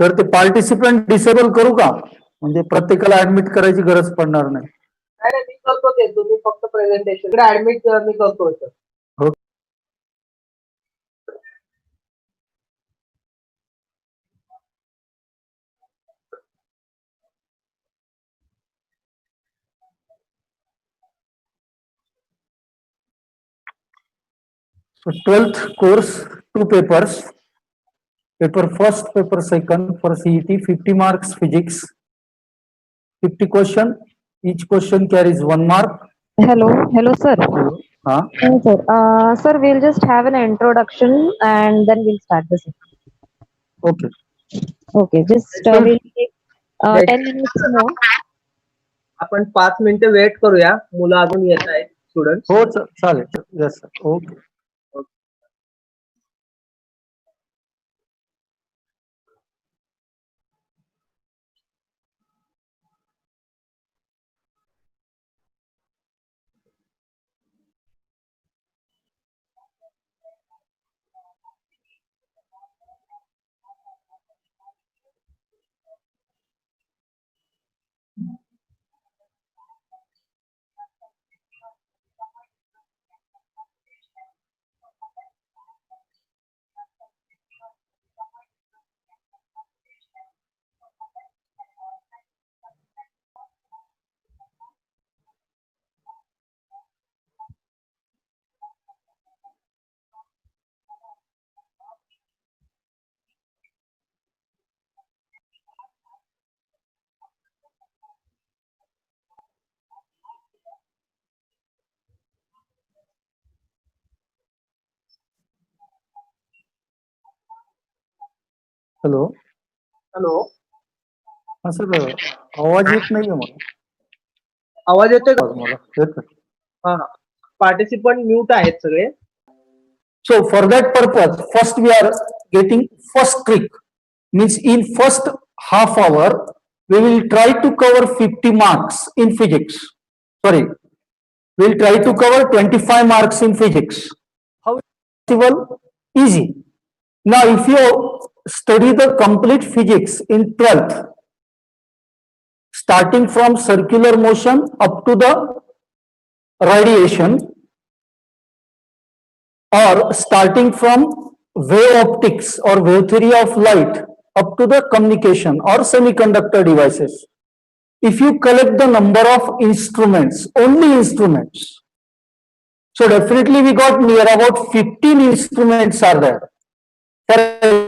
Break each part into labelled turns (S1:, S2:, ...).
S1: तर ते participant disable करू का, म्हणजे प्रत्येकाला ऍडमिट करायची गरज पडणार नाही.
S2: नाही मी करतो ते, तुम्ही फक्त प्रेझेंटेशन ऍडमिट मी करतो सर.
S1: हो. So 12th course, 2 papers. Paper first, paper second for CET, 50 marks physics, 50 question. Each question carries 1 mark.
S3: Hello, sir.
S1: Hello.
S3: Hello, sir. Sir, we'll just have an introduction and then we'll start the session.
S1: Okay.
S3: Okay, just we'll take 10 minutes more.
S2: आपण 5 मिनिटं wait करूया, मुलं अजून येत आहेत student.
S1: हो चालेल. Yes sir. Okay. Hello.
S2: Hello.
S1: हा सर, आवाज येत नाहीये मला.
S2: आवाज येतोय का
S1: मला येतोय.
S2: हा, पार्टिसिपंट म्यूट आहेत सगळे.
S1: So for that purpose, first we are getting first trick. Means in first half hour, we will try to cover 50 marks in physics. Sorry, we will try to cover 25 marks in physics. How is it possible? Easy. Now if you study the complete physics in 12th, starting from circular motion up to the radiation, or starting from wave optics or wave theory of light up to the communication or semiconductor devices. If you collect the number of instruments, only instruments, so definitely we got near about 15 instruments are there. For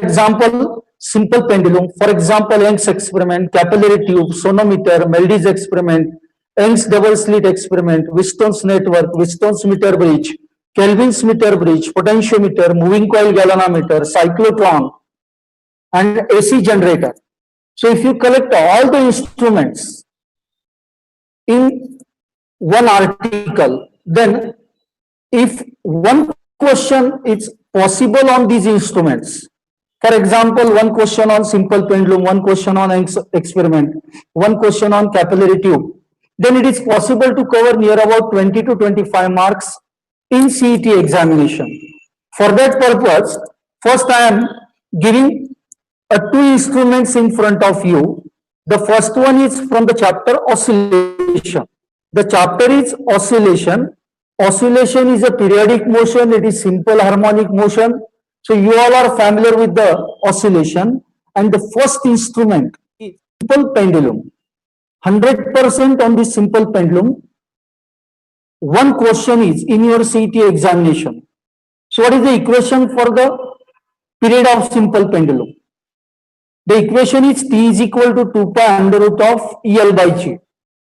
S1: example, simple pendulum, for example, Young's experiment, capillary tube, sonometer, Melday's experiment, Young's double slit experiment, Wheatstone's network, Wheatstone's meter bridge, Kelvin's meter bridge, potentiometer, moving coil galvanometer, cyclotron, and AC generator. So if you collect all the instruments in one article, then if one question is possible on these instruments, for example, one question on simple pendulum, one question on Young's experiment, one question on capillary tube, then it is possible to cover near about 20 to 25 marks in CET examination. For that purpose, first I am giving two instruments in front of you. The first one is from the chapter oscillation. The chapter is oscillation. Oscillation is a periodic motion. It is simple harmonic motion. So you all are familiar with the oscillation. And the first instrument is simple pendulum. 100% on this simple pendulum. One question is in your CET examination. So what is the equation for the period of simple pendulum? The equation is T is equal to 2 pi under root of EL by G.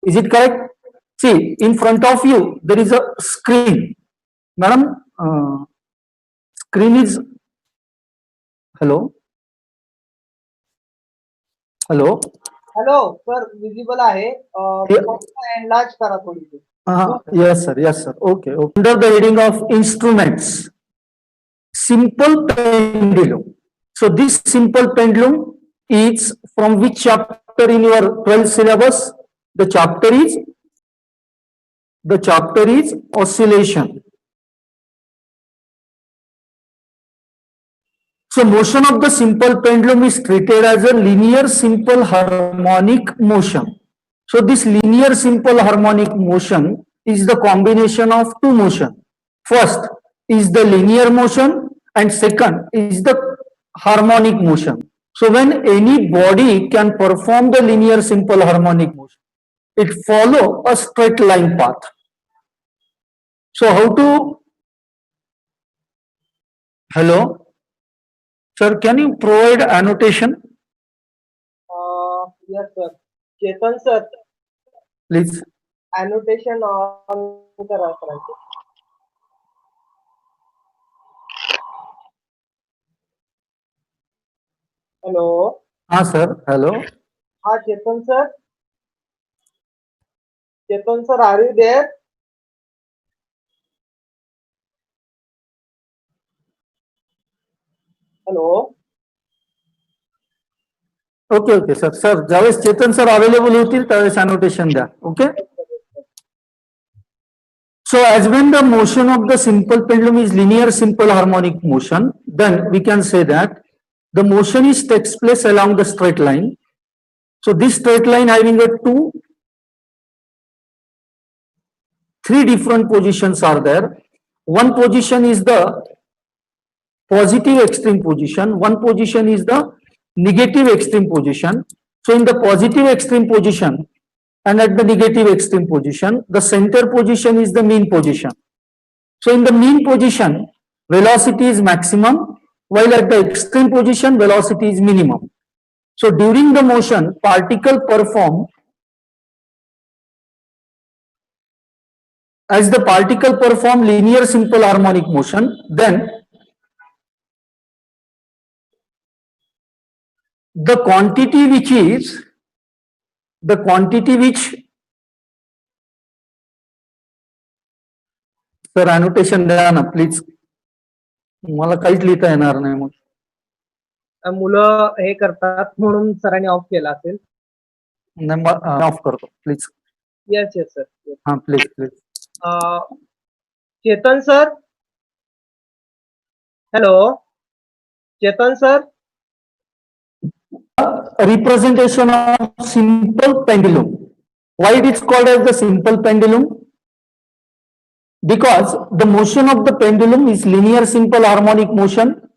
S1: Is it correct? See, in front of you, there is a screen. Madam, screen is, hello? Hello?
S2: Hello sir, visible आहे. Enlarge करा थोडी.
S1: Yes sir, yes sir. Okay. Under the heading of instruments, simple pendulum. So this simple pendulum is from which chapter in your 12th syllabus? The chapter is oscillation. So motion of the simple pendulum is treated as a linear simple harmonic motion. So this linear simple harmonic motion is the combination of two motion. First is the linear motion and second is the harmonic motion. So when any body can perform the linear simple harmonic motion, it follow a straight line path. So how to, hello, sir, can you provide annotation,
S2: Yes, sir. Chetan, sir.
S1: please?
S2: Annotation on करा करायचं. Hello.
S1: हाँ sir, hello.
S2: हाँ, Chetan, sir. Chetan, sir, are you there? Hello.
S1: Okay, okay, sir. Sir, ज्यावेळेस चेतन sir available होतील त्यावेळेस annotation द्या. Okay. So as when the motion of the simple pendulum is linear simple harmonic motion, then we can say that the motion is takes place along the straight line. So this straight line having a three different positions are there. One position is the positive extreme position. One position is the negative extreme position. So in the positive extreme position and at the negative extreme position, the center position is the mean position. So in the mean position, velocity is maximum, while at the extreme position, velocity is minimum. So during the motion, particle perform as the particle perform linear simple harmonic motion, then the quantity which sir annotation द्या ना please, मला काहीच लिहिता येणार नाही मग.
S2: मुलं हे करतात म्हणून सरांनी ऑफ केला असेल.
S1: ऑफ करतो प्लीज.
S2: Yes yes sir.
S1: हाँ please please.
S2: Chetan sir. Hello Chetan sir.
S1: Representation of simple pendulum. Why it is called as the simple pendulum? Because the motion of the pendulum is linear simple harmonic motion.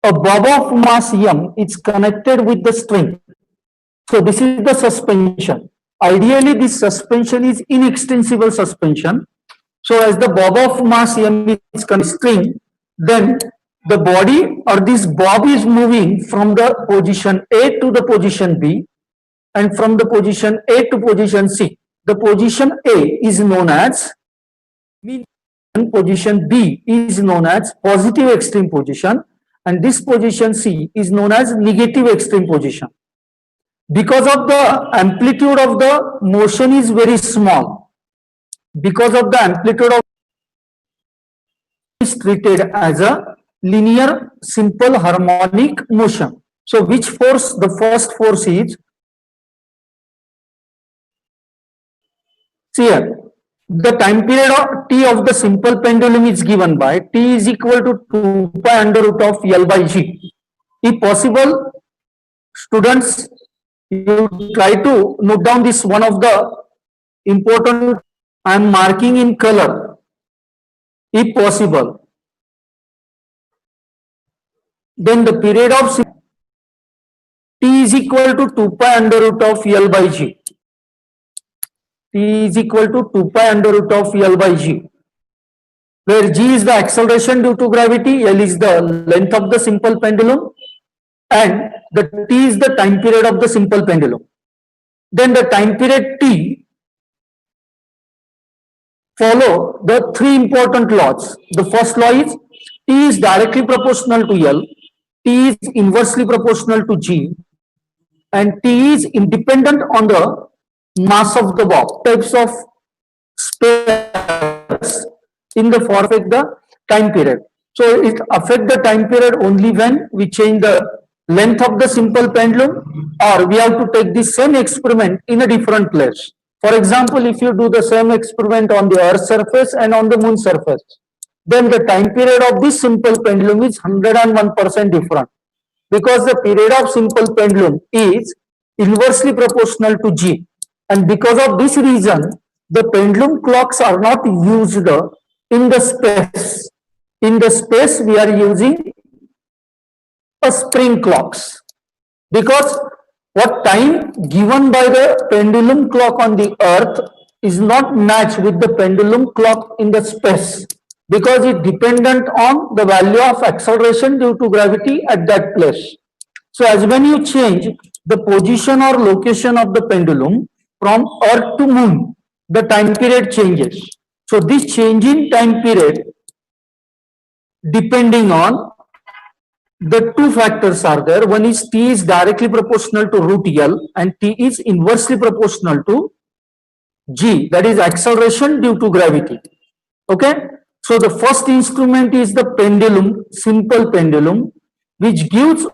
S1: A bob of mass m is connected with the string. So this is the suspension. Ideally this suspension is inextensible suspension. So as the bob of mass m is string, then the body or this bob is moving from the position A to the position B and from the position A to position C. The position A is known as mean and position B is known as positive extreme position and this position C is known as negative extreme position. Because of the amplitude of the motion is very small, because of the amplitude of is treated as a linear simple harmonic motion. So which force? The first force is, see here, the time period of t of the simple pendulum is given by t is equal to 2 pi under root of L by G. If possible, students, you try to note down this one of the important I am marking in color if possible. Then the period of t is equal to 2 pi under root of L by G. T is equal to 2 pi under root of L by G, where G is the acceleration due to gravity, L is the length of the simple pendulum, and the T is the time period of the simple pendulum. Then the time period T follow the three important laws. The first law is T is directly proportional to L, T is inversely proportional to G, and T is independent on the mass of the bob. Types of space in the for affect the time period. So it affect the time period only when we change the length of the simple pendulum, or we have to take the same experiment in a different place. For example, if you do the same experiment on the Earth surface and on the Moon surface, then the time period of this simple pendulum is 101% different. because the period of simple pendulum is inversely proportional to G. And because of this reason, the pendulum clocks are not used in the space. In the space, we are using a spring clocks, because what time given by the pendulum clock on the earth is not matched with the pendulum clock in the space, because it dependent on the value of acceleration due to gravity at that place. So as when you change the position or location of the pendulum from earth to moon, the time period changes. So this change in time period, depending on the two factors are there. One is T is directly proportional to root L and T is inversely proportional to G, that is acceleration due to gravity. Okay. So the first instrument is the pendulum, simple pendulum, which gives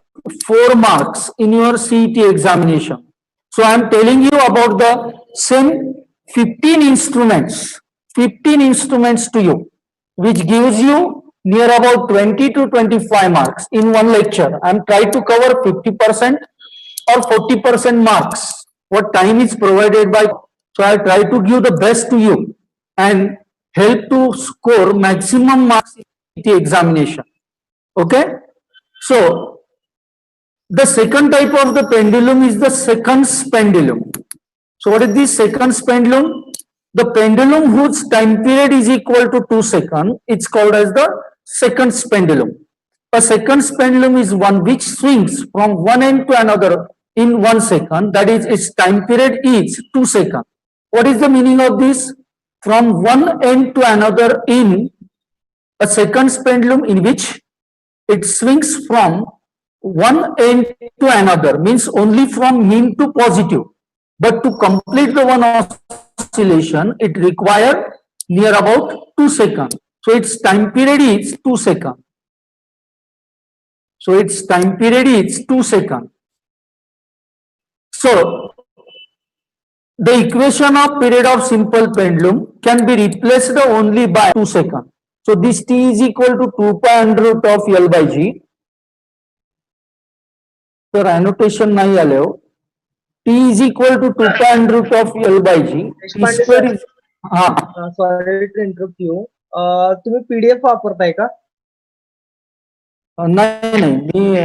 S1: 4 marks in your CET examination. So I am telling you about the same 15 instruments to you, which gives you near about 20 to 25 marks in one lecture. I am trying to cover 50% or 40% marks. What time is provided by, so I try to give the best to you and help to score maximum marks in the examination. Okay. So the second type of the pendulum is the seconds pendulum. So what is this seconds pendulum? The pendulum whose time period is equal to 2 seconds, it's called as the seconds pendulum. A seconds pendulum is one which swings from one end to another in 1 second, that is its time period is 2 seconds. What is the meaning of this? From one end to another in a seconds pendulum, in which it swings from one end to another, means only from mean to positive. But to complete the one oscillation, it requires near about 2 seconds. So its time period is 2 seconds. So its time period is 2 seconds. So the equation of period of simple pendulum can be replaced only by 2 seconds. So this T is equal to 2 pi under root of L by G. So annotation nahi आले हो. T is equal to 2 pi under root of L by G. T square is,
S2: sorry to interrupt you. तुम्ही PDF वापरताय का?
S1: नाही मी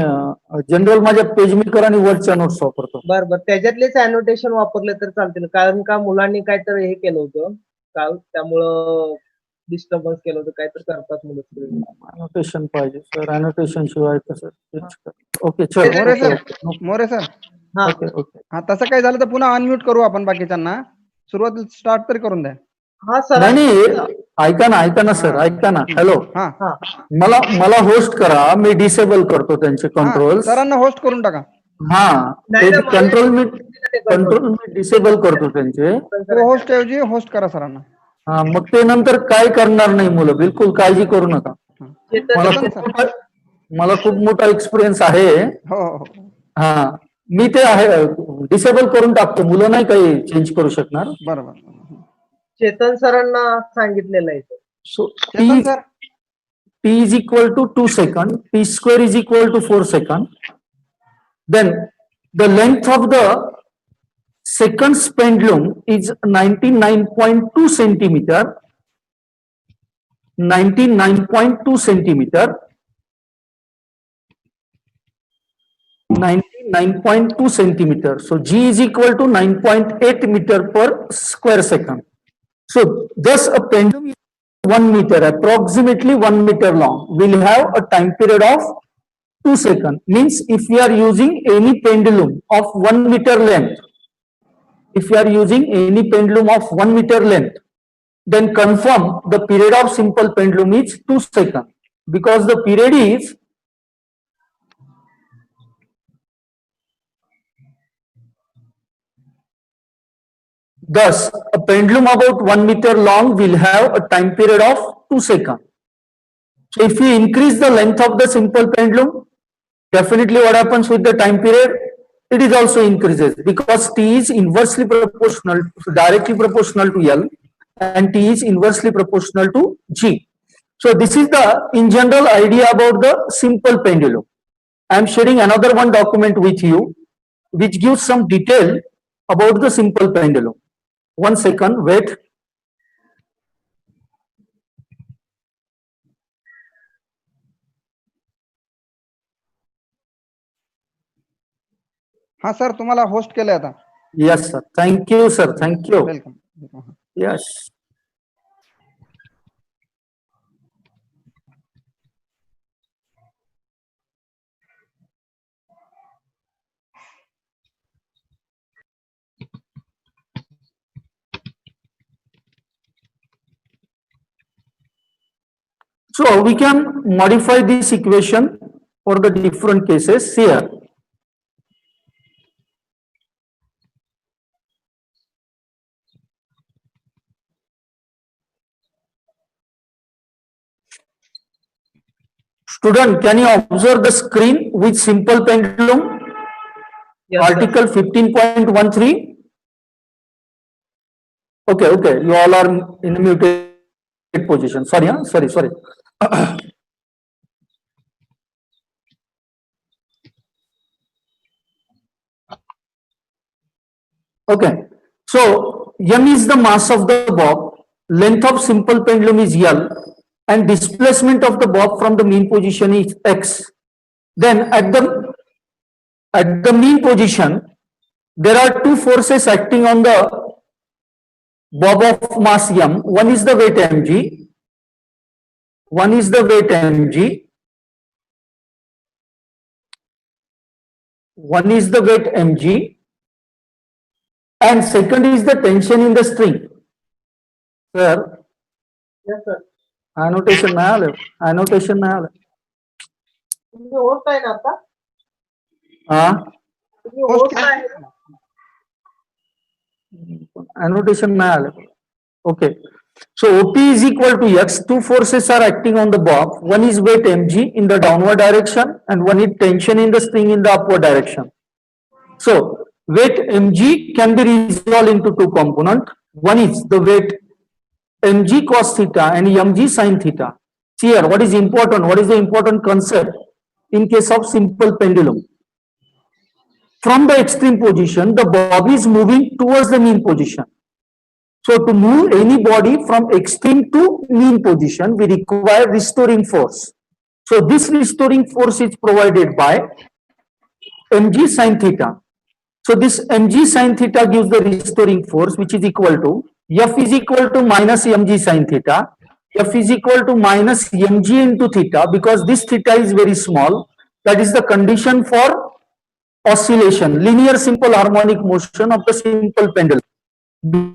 S1: general माझ्या page maker आणि वर्डच्या नोट्स वापरतो.
S2: बरं त्याच्यातलेच अॅनोटेशन वापरले तर चालतील, कारण का मुलांनी काहीतरी हे केलं होतं काल, त्यामुळं डिस्टर्बन्स केलं होतं, काहीतरी करतात मुलं.
S1: अनोटेशन पाहिजे सर, अनोटेशन शिवाय कसं. ओके
S4: मोरे सर.
S2: हा
S1: ओके ओके.
S4: हा तसं काय झालं तर पुन्हा अनम्यूट करू आपण बाकीच्यांना, सुरुवातीला स्टार्ट तरी करून द्या.
S2: हा सर.
S1: नाही ऐका ना सर, ऐका ना. हॅलो,
S4: हा
S1: मला होस्ट करा, मी डिसेबल करतो त्यांचे कंट्रोल.
S4: सरांना होस्ट करून टाका.
S1: कंट्रोल मी डिसेबल करतो त्यांचे.
S4: होस्ट ऐवजी होस्ट करा सरांना.
S1: मग ते नंतर काय करणार नाही मुलं, बिलकुल काळजी करू नका. मला खूप मोठा एक्सपिरियन्स आहे.
S4: हो.
S1: मी ते आहे डिसेबल करून टाकतो, मुलं नाही काही चेंज करू शकणार.
S4: बरोबर.
S2: चेतन सरांना सांगितलेलं आहे.
S1: सो T is equal to 2 seconds, T square is equal to 4 seconds. Then the length of the seconds pendulum is 99.2 centimeter. 99.2 centimeter. 99.2 centimeter. So G is equal to 9.8 meter per square second. So thus a pendulum is 1 meter, approximately 1 meter long, will have a time period of 2 seconds. Means if we are using any pendulum of 1 meter length, then confirm the period of simple pendulum is 2 seconds, because the period is thus a pendulum about 1 meter long will have a time period of 2 seconds. So if we increase the length of the simple pendulum, definitely what happens with the time period? It is also increases, because T is inversely proportional, directly proportional to L, and T is inversely proportional to G. So this is the in general idea about the simple pendulum. I am sharing another one document with you, which gives some detail about the simple pendulum. 1 second, wait.
S4: हा sir, तुम्हाला host केलंय आता.
S1: Yes, sir. Thank you, sir. Thank you.
S4: Welcome.
S1: Yes. So we can modify this equation for the different cases here. Student, can you observe the screen with simple pendulum?
S2: Yes, sir.
S1: Article 15.13. Okay, okay. You all are in muted position. Sorry, huh? Sorry. Okay. So m is the mass of the bob, length of simple pendulum is L, and displacement of the bob from the mean position is x. Then at the mean position, there are two forces acting on the bob of mass m. One is the weight mg. One is the weight mg. One is the weight mg. And second is the tension in the string. Sir,
S2: Yes, sir.
S1: annotation नाही आलं. Annotation नाही आलं.
S2: तुम्ही host आहे ना आता?
S1: हा?
S2: तुम्ही होस्ट आहे ना?
S1: Annotation नाही आलं. Okay. So OP is equal to X. Two forces are acting on the bob. One is weight mg in the downward direction and one is tension in the string in the upward direction. So weight mg can be resolved into two components. One is the weight mg cos theta and mg sin theta. See here, what is important? What is the important concept in case of simple pendulum? From the extreme position, the bob is moving towards the mean position. So to move any body from extreme to mean position, we require restoring force. So this restoring force is provided by mg sin theta. So this mg sin theta gives the restoring force, which is equal to F is equal to minus mg sin theta. F is equal to minus mg into theta, because this theta is very small. That is the condition for oscillation, linear simple harmonic motion of the simple pendulum.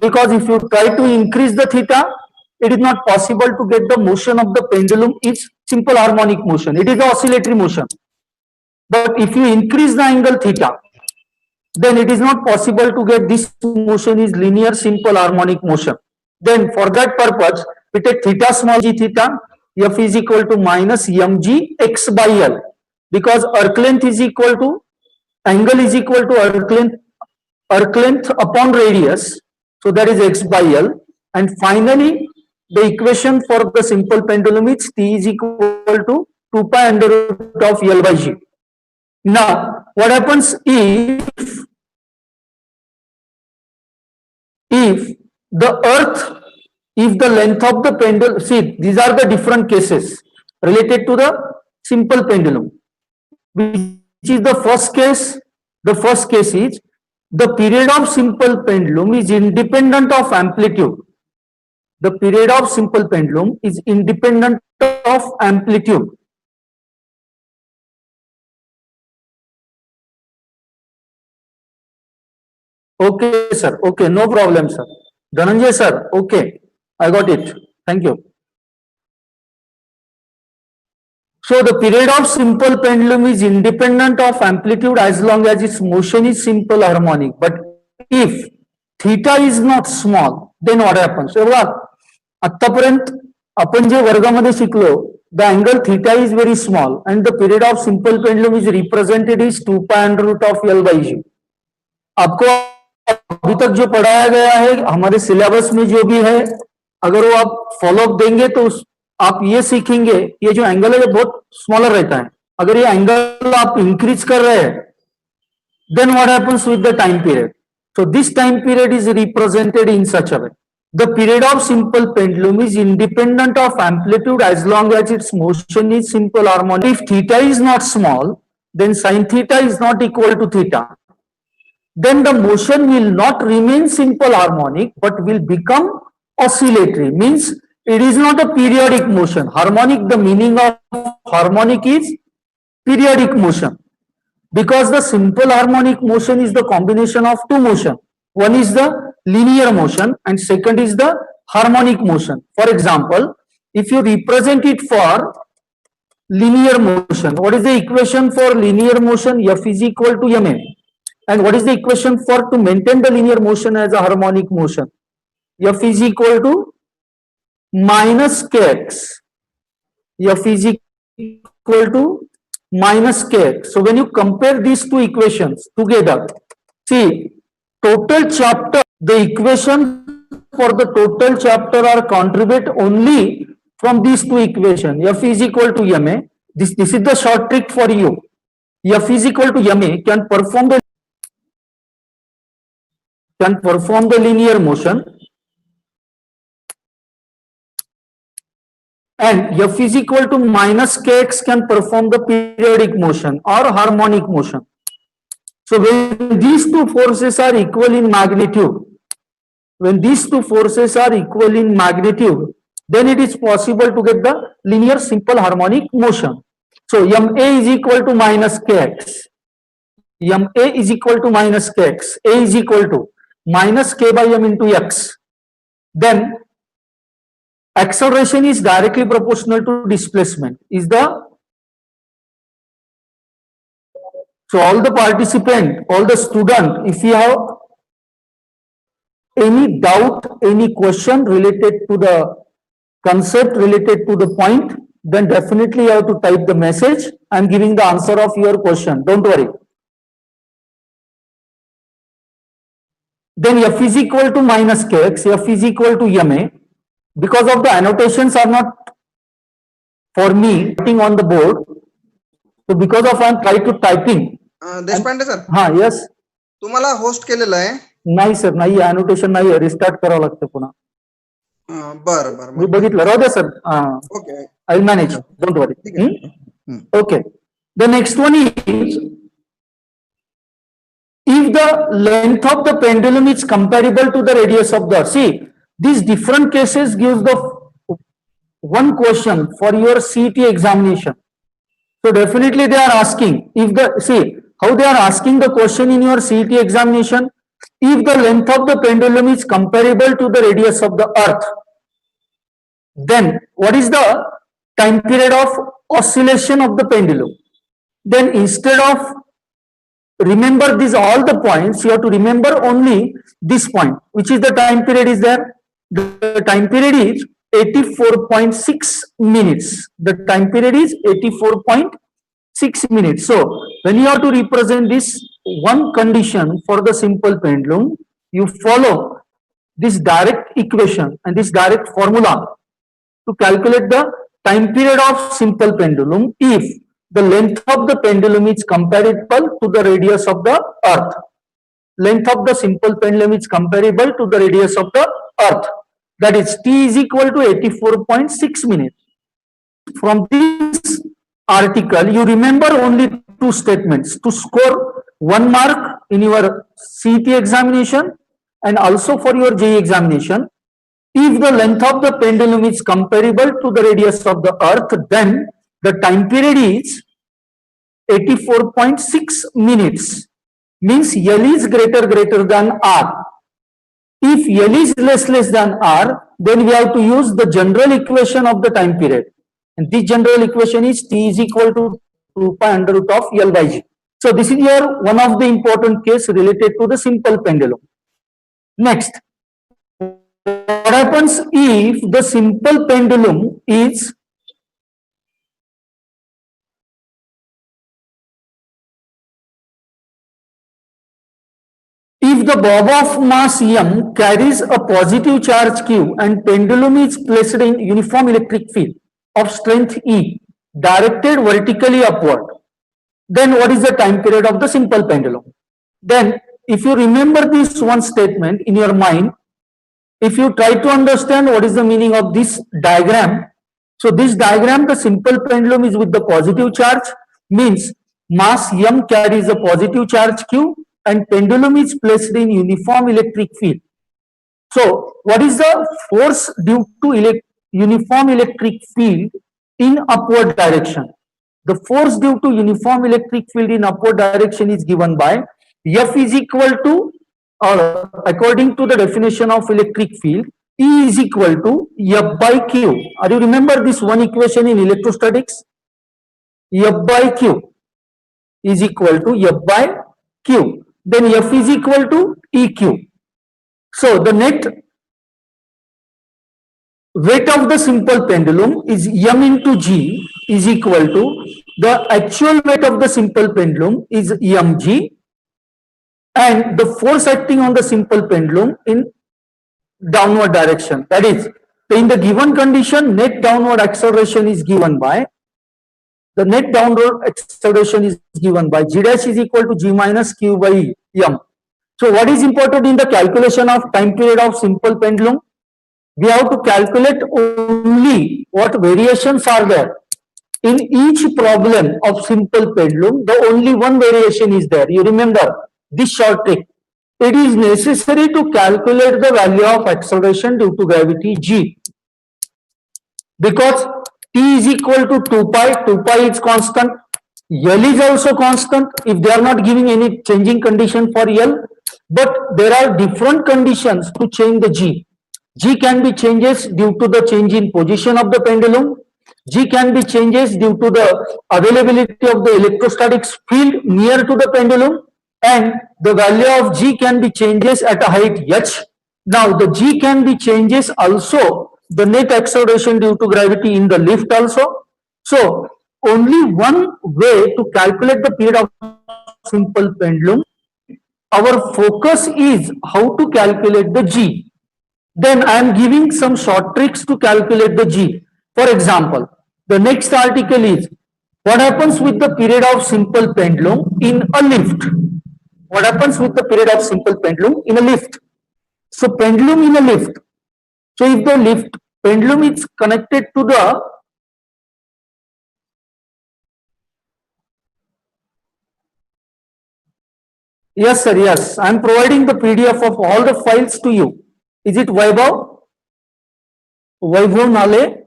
S1: Because if you try to increase the theta, it is not possible to get the motion of the pendulum is simple harmonic motion. It is the oscillatory motion. But if you increase the angle theta, then it is not possible to get this motion is linear simple harmonic motion. Then for that purpose, we take theta small g theta, F is equal to minus mg x by L, because arc length is equal to, angle is equal to arc length upon radius. So that is x by L. And finally, the equation for the simple pendulum is T is equal to 2 pi under root of L by G. Now, what happens if the earth, if the length of the pendulum, see, these are the different cases related to the simple pendulum. Which is the first case? The first case is the period of simple pendulum is independent of amplitude. The period of simple pendulum is independent of amplitude. Okay, sir. Okay, no problem, sir. Dhananjay, sir. Okay, I got it. Thank you. So the period of simple pendulum is independent of amplitude as long as its motion is simple harmonic. But if theta is not small, then what happens? आतापर्यंत आपण जे वर्गामध्ये शिकलो, the angle theta is very small and the period of simple pendulum is represented is 2 pi under root of L by G. आपको अभी तक जो पढ़ाया गया है हमारे सिलेबस में जो भी है, अगर वो आप फॉलो अप देंगे तो आप ये सीखेंगे, ये जो एंगल है ये बहुत स्मॉलर रहता है, अगर ये एंगल आप इंक्रीज कर रहे हैं, then what happens with the time period? So this time period is represented in such a way. The period of simple pendulum is independent of amplitude as long as its motion is simple harmonic. If theta is not small, then sin theta is not equal to theta. Then the motion will not remain simple harmonic but will become oscillatory. Means it is not a periodic motion. Harmonic, the meaning of harmonic is periodic motion. Because the simple harmonic motion is the combination of two motion. One is the linear motion and second is the harmonic motion. For example, if you represent it for linear motion, what is the equation for linear motion? F is equal to ma. And what is the equation for to maintain the linear motion as a harmonic motion? F is equal to minus kx. F is equal to minus kx. So when you compare these two equations together, see, total chapter, the equation for the total chapter are contribute only from these two equations. F is equal to ma. This is the short trick for you. F is equal to ma can perform the linear motion, and F is equal to minus kx can perform the periodic motion or harmonic motion. So when these two forces are equal in magnitude, then it is possible to get the linear simple harmonic motion. So ma is equal to minus kx. Ma is equal to minus kx. A is equal to minus k by m into x. Then acceleration is directly proportional to displacement. So all the participant, all the student, if you have any doubt, any question related to the concept, related to the point, then definitely you have to type the message. I am giving the answer of your question. Don't worry. Then F is equal to minus kx, F is equal to ma. Because of the annotations are not for me writing on the board, so because of I am trying to typing.
S4: Deshpande sir,
S1: हाँ, yes.
S4: तुम्हाला host केलेलं आहे.
S1: नाही sir, नाही, annotation नाही, restart करावं लागतं पुन्हा.
S4: बरं बरं
S1: मी बघितलं, राहू दे sir.
S4: Okay,
S1: I will manage, don't worry. Okay. The next one is, if the length of the pendulum is comparable to the radius of the earth. See, these different cases gives the one question for your CET examination. So definitely they are asking, if the, see, how they are asking the question in your CET examination, if the length of the pendulum is comparable to the radius of the earth, then what is the time period of oscillation of the pendulum? Then instead of remember these all the points, you have to remember only this point, which is the time period is there. The time period is 84.6 minutes. The time period is 84.6 minutes. So when you have to represent this one condition for the simple pendulum, you follow this direct equation and this direct formula to calculate the time period of simple pendulum if the length of the pendulum is comparable to the radius of the earth. Length of the simple pendulum is comparable to the radius of the earth. That is t is equal to 84.6 minutes. From this article, you remember only two statements to score 1 mark in your CET examination and also for your JEE examination. If the length of the pendulum is comparable to the radius of the earth, then the time period is 84.6 minutes. Means L is greater than R. If L is less than R, then we have to use the general equation of the time period. And this general equation is T is equal to 2 pi under root of L by G. So this is here one of the important case related to the simple pendulum. Next, what happens if the simple pendulum is if the bob of mass m carries a positive charge q and pendulum is placed in uniform electric field of strength E directed vertically upward. Then what is the time period of the simple pendulum? Then if you remember this one statement in your mind, if you try to understand what is the meaning of this diagram, so this diagram, the simple pendulum is with the positive charge, means mass m carries a positive charge q and pendulum is placed in uniform electric field. So what is the force due to uniform electric field in upward direction? The force due to uniform electric field in upward direction is given by F is equal to, according to the definition of electric field, E is equal to F by Q. Are you remember this one equation in electrostatics? F by Q is equal to F by Q. Then F is equal to EQ. So the net weight of the simple pendulum is m into g is equal to the actual weight of the simple pendulum is mg, and the force acting on the simple pendulum in downward direction. That is, in the given condition, net downward acceleration is given by g dash is equal to g minus q by m. So what is important in the calculation of time period of simple pendulum? We have to calculate only what variations are there. In each problem of simple pendulum, the only one variation is there. You remember this short trick. It is necessary to calculate the value of acceleration due to gravity g. Because t is equal to 2 pi is constant, L is also constant if they are not giving any changing condition for L, but there are different conditions to change the g. G can be changes due to the change in position of the pendulum. G can be changes due to the availability of the electrostatic field near to the pendulum, and the value of G can be changes at a height h. Now the G can be changes also the net acceleration due to gravity in the lift also. So only one way to calculate the period of simple pendulum. Our focus is how to calculate the G. Then I am giving some short tricks to calculate the G. For example, the next article is what happens with the period of simple pendulum in a lift. What happens with the period of simple pendulum in a lift? So pendulum in a lift. So if the lift pendulum is connected to the yes sir, yes, I am providing the PDF of all the files to you. Is it Vaibhav? Vaibhav Nale?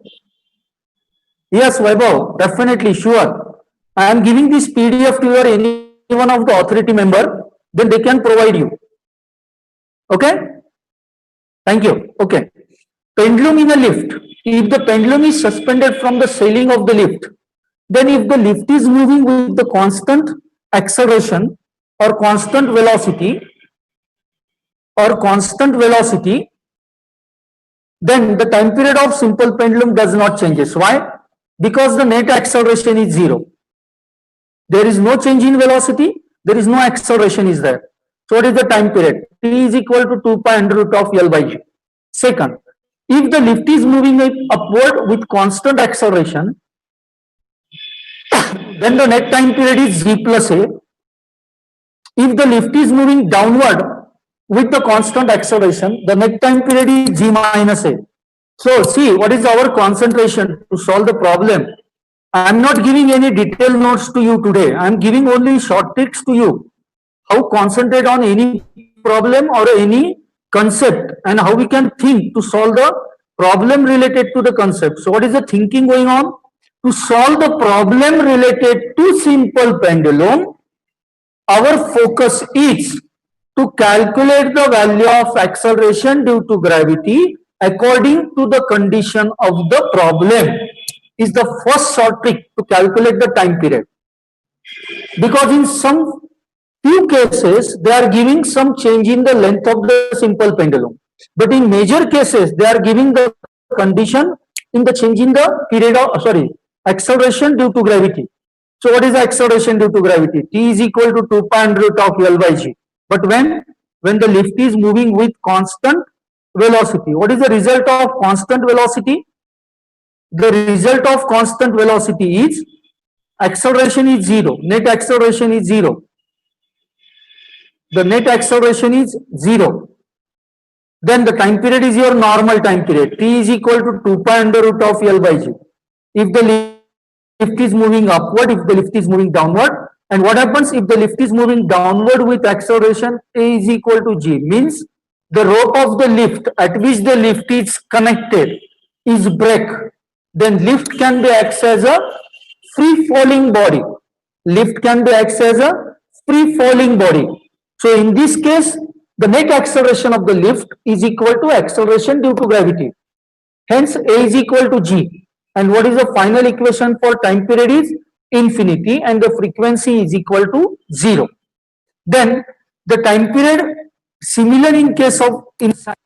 S1: Yes, Vaibhav, definitely, sure. I am giving this PDF to your any one of the authority member, then they can provide you. Okay? Thank you. Okay. Pendulum in a lift. If the pendulum is suspended from the ceiling of the lift, then if the lift is moving with the constant acceleration or constant velocity, then the time period of simple pendulum does not changes. Why? Because the net acceleration is 0. There is no change in velocity, there is no acceleration is there. So what is the time period? T is equal to 2 pi under root of L by G. Second, if the lift is moving upward with constant acceleration, then the net time period is G plus A. If the lift is moving downward with the constant acceleration, the net time period is G minus A. So see, what is our concentration to solve the problem? I am not giving any detailed notes to you today. I am giving only short tricks to you. How concentrate on any problem or any concept and how we can think to solve the problem related to the concept. So what is the thinking going on? To solve the problem related to simple pendulum, our focus is to calculate the value of acceleration due to gravity according to the condition of the problem. Is the first short trick to calculate the time period. Because in some few cases, they are giving some change in the length of the simple pendulum. But in major cases, they are giving the condition in the change in the period of, acceleration due to gravity. So what is the acceleration due to gravity? T is equal to 2 pi under root of L by G. But when the lift is moving with constant velocity, what is the result of constant velocity? the result of constant velocity is acceleration is zero, net acceleration is zero. The net acceleration is zero. Then the time period is your normal time period. T is equal to 2 pi under root of L by G. If the lift is moving upward, if the lift is moving downward, and what happens if the lift is moving downward with acceleration A is equal to G, means the rope of the lift at which the lift is connected is break, then lift can be acts as a free falling body. Lift can be acts as a free falling body. So in this case, the net acceleration of the lift is equal to acceleration due to gravity. Hence, A is equal to G. And what is the final equation for time period is infinity, and the frequency is equal to 0. Then the time period similar in case of inside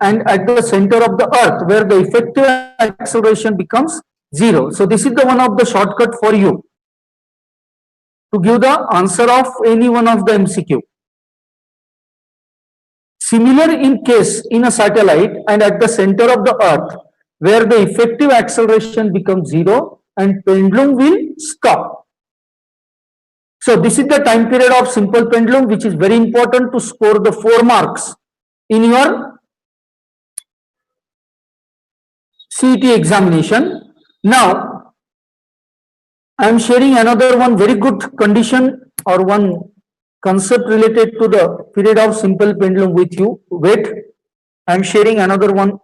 S1: and at the center of the earth, where the effective acceleration becomes 0. So this is the one of the shortcut for you to give the answer of any one of the MCQ. Similar in case in a satellite and at the center of the earth, where the effective acceleration becomes 0 and pendulum will stop. So this is the time period of simple pendulum, which is very important to score the 4 marks in your CET examination. Now, I am sharing another one very good condition or one concept related to the period of simple pendulum with you. Wait, I am sharing another one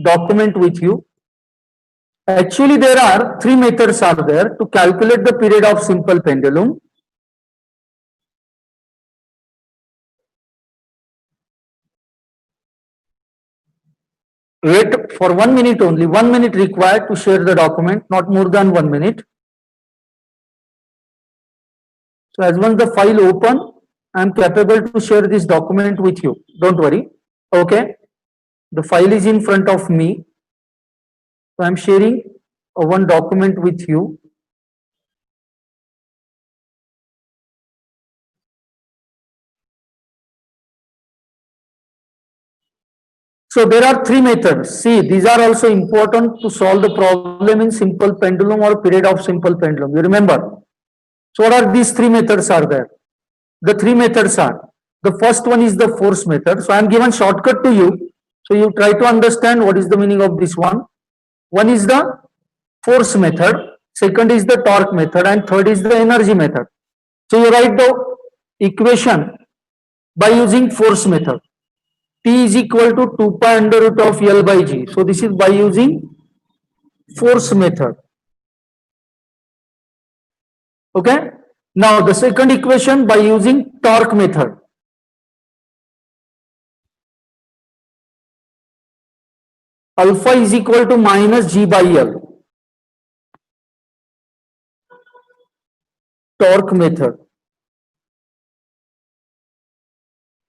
S1: document with you. Actually, there are 3 methods are there to calculate the period of simple pendulum. Wait for 1 minute only, 1 minute required to share the document, not more than 1 minute. So as once the file open, I am capable to share this document with you. Don't worry. Okay. The file is in front of me. So I am sharing one document with you. So there are 3 methods. See, these are also important to solve the problem in simple pendulum or period of simple pendulum. You remember? So what are these 3 methods are there? The 3 methods are, the first one is the force method. So I am given shortcut to you. So you try to understand what is the meaning of this one. One is the force method, second is the torque method, and third is the energy method. So you write the equation by using force method. T is equal to 2 pi under root of L by G. So this is by using force method. Okay. Now the second equation by using torque method. Alpha is equal to minus G by L. Torque method.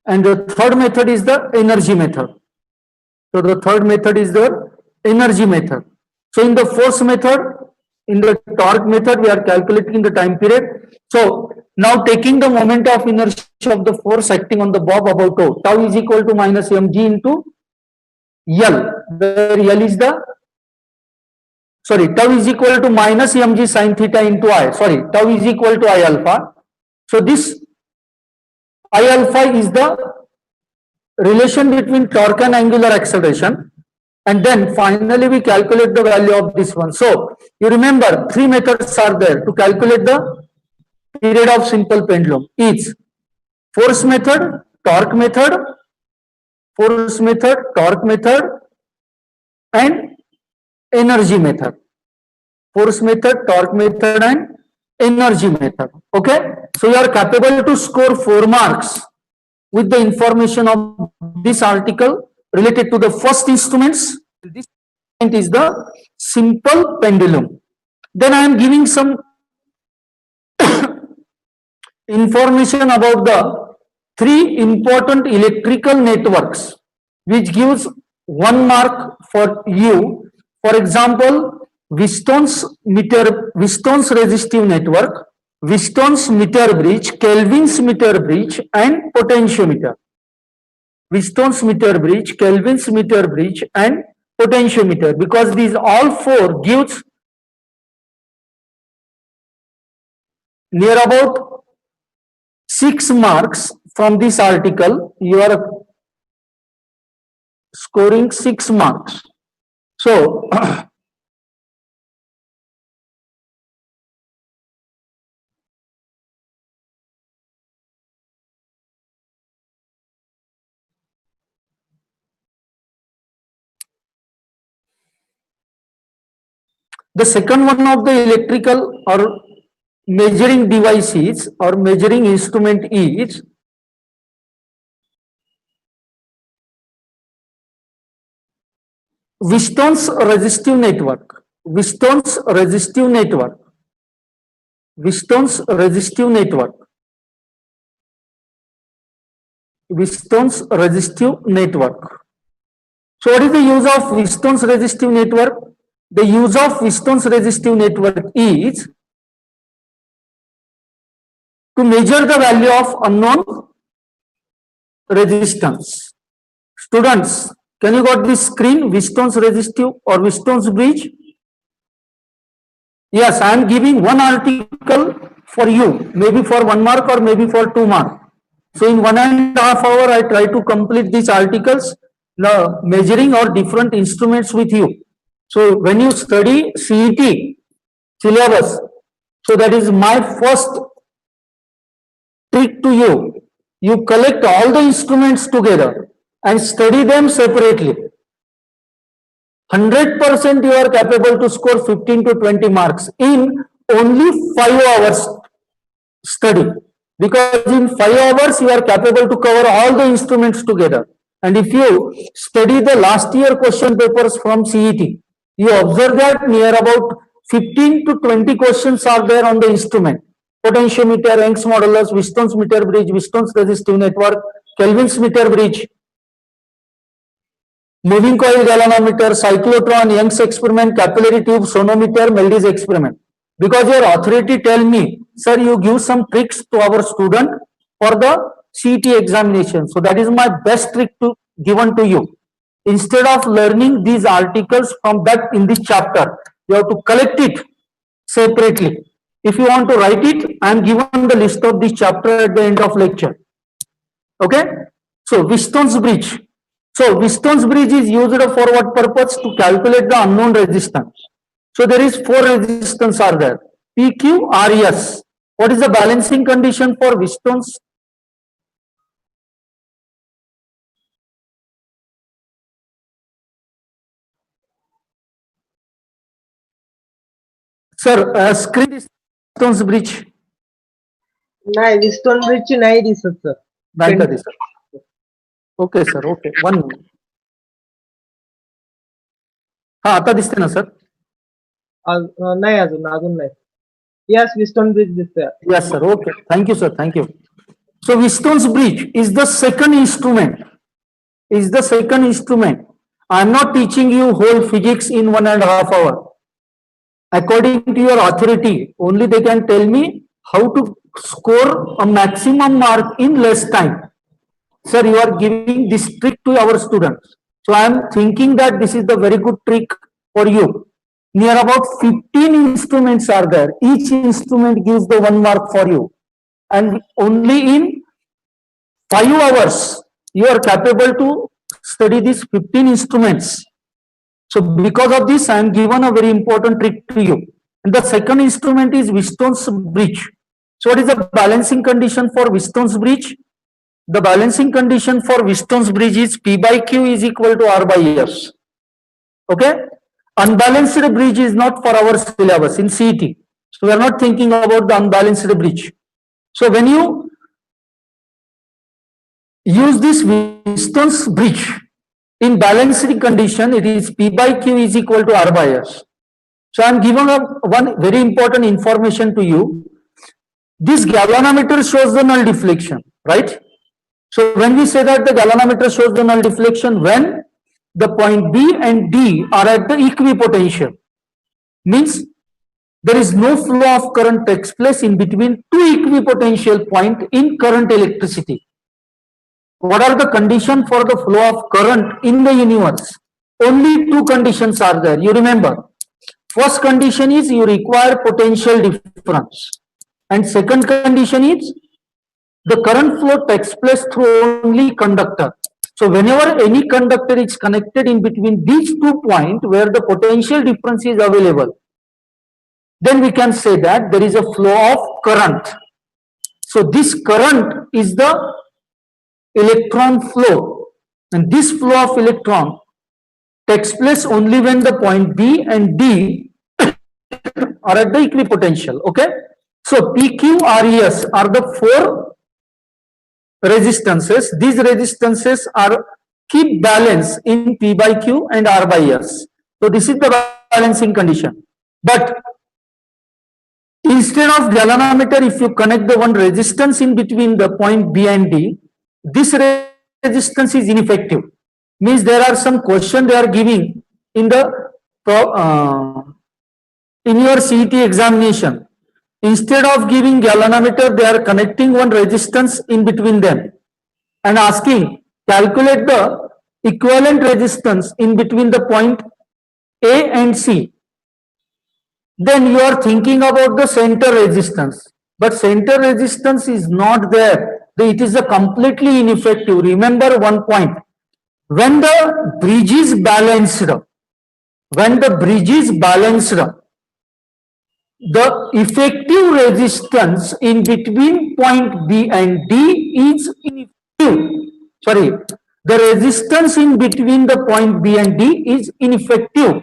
S1: And the third method is the energy method. So the third method is the energy method. So in the force method, in the torque method, we are calculating the time period. So now taking the moment of inertia of the force acting on the bob about tau, tau is equal to minus mg into L, where L is the, tau is equal to minus mg sin theta into I, tau is equal to I alpha. So this I alpha is the relation between torque and angular acceleration, and then finally we calculate the value of this one. So you remember 3 methods are there to calculate the period of simple pendulum. Is force method, torque method, force method, torque method, and energy method. Force method, torque method, and energy method. Okay. So you are capable to score 4 marks with the information of this article related to the first instruments. This is the simple pendulum. Then I am giving some information about the 3 important electrical networks, which gives 1 mark for you. For example, Wheaton's resistive network, Wheaton's meter bridge, Kelvin's meter bridge, and potentiometer. Wheaton's meter bridge, Kelvin's meter bridge, and potentiometer, because these all four gives near about 6 marks from this article. You are scoring 6 marks. So the second one of the electrical or measuring devices or measuring instrument is Whiston's resistive network. Whiston's resistive network. Whiston's resistive network. Whiston's resistive network. So what is the use of Whiston's resistive network? The use of Whiston's resistive network is to measure the value of unknown resistance. Students, can you got this screen, Whiston's resistive or Whiston's bridge? Yes, I am giving one article for you, maybe for 1 mark or maybe for 2 mark. So in 1.5 hours, I try to complete these articles, the measuring or different instruments with you. So when you study CET syllabus, so that is my first trick to you. You collect all the instruments together and study them separately. 100% you are capable to score 15 to 20 marks in only 5 hours study. Because in 5 hours you are capable to cover all the instruments together. And if you study the last year question papers from CET, you observe that near about 15 to 20 questions are there on the instrument. Potentiometer, Young's modulus, Whiston's meter bridge, Whiston's resistive network, Kelvin's meter bridge, moving coil galvanometer, cyclotron, Young's experiment, capillary tube, sonometer, Melday's experiment. Because your authority tell me, sir, you give some tricks to our student for the CET examination. So that is my best trick to given to you. Instead of learning these articles from that in this chapter, you have to collect it separately. If you want to write it, I am given the list of this chapter at the end of lecture. Okay? So Whiston's bridge. So Whiston's bridge is used for what purpose? To calculate the unknown resistance. So there is 4 resistance are there. PQ, RS. What is the balancing condition for Whiston's? Sir, screen is Whiston's bridge.
S2: नाही Wheatstone ब्रिजची नाही दिसत sir.
S1: नाही का दिसत? Okay sir, okay, 1 minute. हा आता दिसते ना सर?
S2: नाही अजून नाही. यस विस्टोन ब्रिज दिसतोय.
S1: Yes sir, okay, thank you sir, thank you. So Whiston's bridge is the second instrument. I am not teaching you whole physics in 1.5 hours. According to your authority, only they can tell me how to score a maximum mark in less time. Sir, you are giving this trick to our students. So I am thinking that this is the very good trick for you. Near about 15 instruments are there. Each instrument gives the 1 mark for you. And only in 5 hours, you are capable to study these 15 instruments. So because of this, I am given a very important trick to you. And the second instrument is Whiston's bridge. So what is the balancing condition for Whiston's bridge? The balancing condition for Whiston's bridge is P by Q is equal to R by S. Okay? Unbalanced bridge is not for our syllabus in CET. So we are not thinking about the unbalanced bridge. So when you use this Whiston's bridge in balanced condition, it is P by Q is equal to R by S. So I am giving one very important information to you. This galvanometer shows the null deflection, right? So when we say that the galvanometer shows the null deflection, when the point B and D are at the equipotential, means there is no flow of current takes place in between two equipotential point in current electricity. What are the conditions for the flow of current in the universe? only two conditions are there. You remember, first condition is you require potential difference, and second condition is the current flow takes place through only conductor. So whenever any conductor is connected in between these 2 points where the potential difference is available, then we can say that there is a flow of current. So this current is the electron flow, and this flow of electron takes place only when the point B and D are at the equipotential. Okay, so P, Q, R, E, S are the 4 resistances. These resistances are keep balance in P by Q and R by S. So this is the balancing condition. But instead of galvanometer, if you connect the one resistance in between the point B and D, this resistance is ineffective. Means there are some question they are giving in the in your CET examination. Instead of giving galvanometer, they are connecting one resistance in between them and asking calculate the equivalent resistance in between the point A and C. Then you are thinking about the center resistance, but center resistance is not there. It is a completely ineffective. Remember one point: when the bridge is balanced, the effective resistance in between point B and D is ineffective. Sorry, the resistance in between the point B and D is ineffective.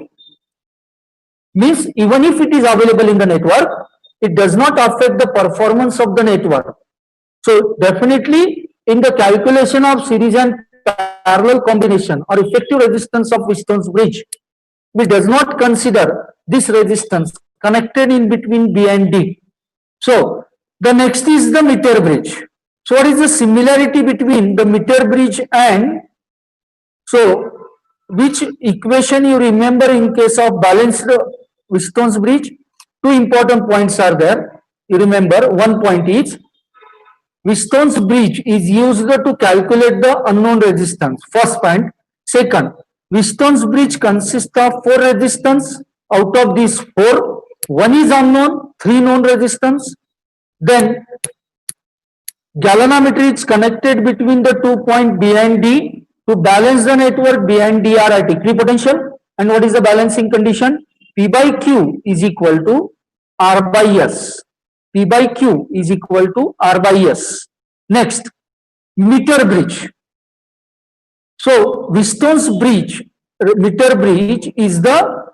S1: Means even if it is available in the network, it does not affect the performance of the network. So definitely in the calculation of series and parallel combination or effective resistance of Wheatstone's bridge, we does not consider this resistance connected in between B and D. So the next is the meter bridge. So what is the similarity between the meter bridge and, so which equation you remember in case of balanced Wheatstone's bridge? 2 important points are there. You remember, one point is Wheatstone's bridge is used to calculate the unknown resistance. First point. Second, Wheatstone's bridge consists of 4 resistance. Out of these 4, 1 is unknown, 3 known resistance. Then galvanometer is connected between the 2 point B and D to balance the network. B and D are at equipotential. And what is the balancing condition? P by Q is equal to R by S. P by Q is equal to R by S. Next, meter bridge. So Wheatstone's bridge, meter bridge is the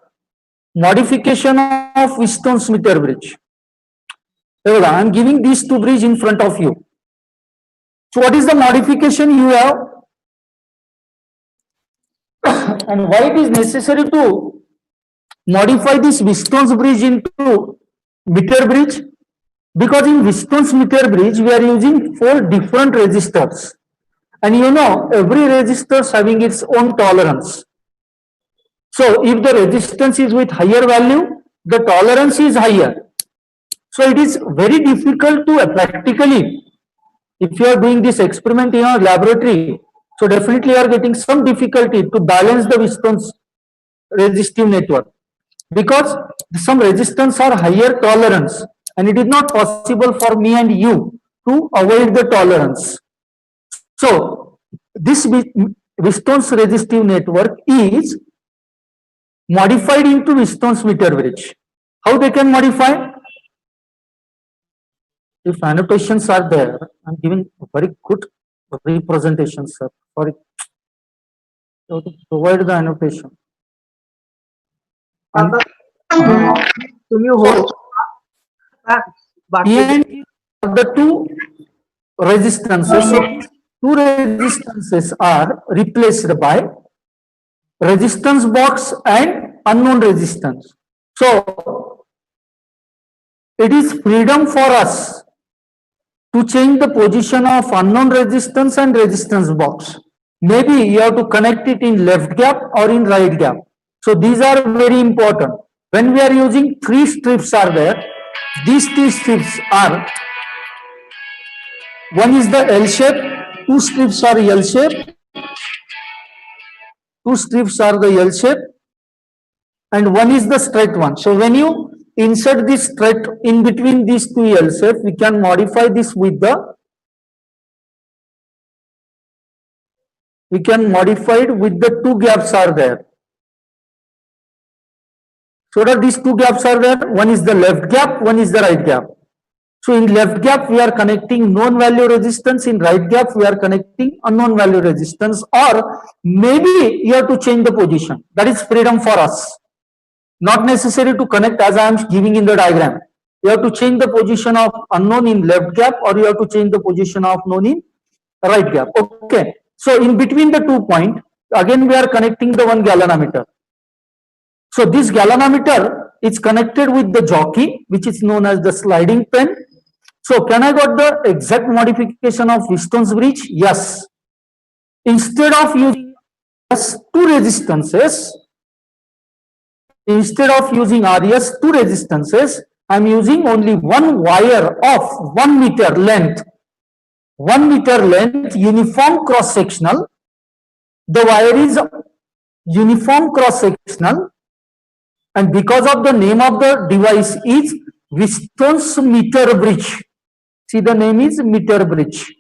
S1: modification of Wheatstone's meter bridge. I am giving these 2 bridges in front of you. So what is the modification you have? And why it is necessary to modify this Wheatstone's bridge into meter bridge? Because in Wheatstone's meter bridge, we are using 4 different resistors. And you know, every resistor is having its own tolerance. So if the resistance is with higher value, the tolerance is higher. So it is very difficult to practically, if you are doing this experiment in your laboratory, so definitely you are getting some difficulty to balance the Wheatstone's resistive network, because some resistance are higher tolerance, and it is not possible for me and you to avoid the tolerance. So this Wheatstone's resistive network is modified into Wheatstone's meter bridge. How they can modify? If annotations are there, I'm giving very good representation, sir. Sorry, so to provide the annotation.
S2: आता तुम्ही host बाकी
S1: And the 2 resistances, so 2 resistances are replaced by resistance box and unknown resistance. So it is freedom for us to change the position of unknown resistance and resistance box. Maybe you have to connect it in left gap or in right gap. So these are very important. When we are using 3 strips are there, these 3 strips are, one is the L shape, 2 strips are L shape, two strips are the L shape and one is the straight one. So when you insert this straight in between these two L shape, we can modify this with the, we can modify it with the two gaps are there. So that these two gaps are there, one is the left gap, one is the right gap. So in left gap, we are connecting known value resistance. In right gap, we are connecting unknown value resistance, or maybe you have to change the position. That is freedom for us. Not necessary to connect as I am giving in the diagram. You have to change the position of unknown in left gap, or you have to change the position of known in right gap. Okay. So in between the 2 points, again we are connecting the one galvanometer. So this galvanometer is connected with the jockey, which is known as the sliding pen. So can I got the exact modification of Wheatstone's bridge? Yes. Instead of using two resistances, instead of using RS two resistances, I am using only one wire of 1 meter length. 1 meter length, uniform cross sectional. The wire is uniform cross sectional, and because of the name of the device is Wheatstone's meter bridge. See, the name is meter bridge.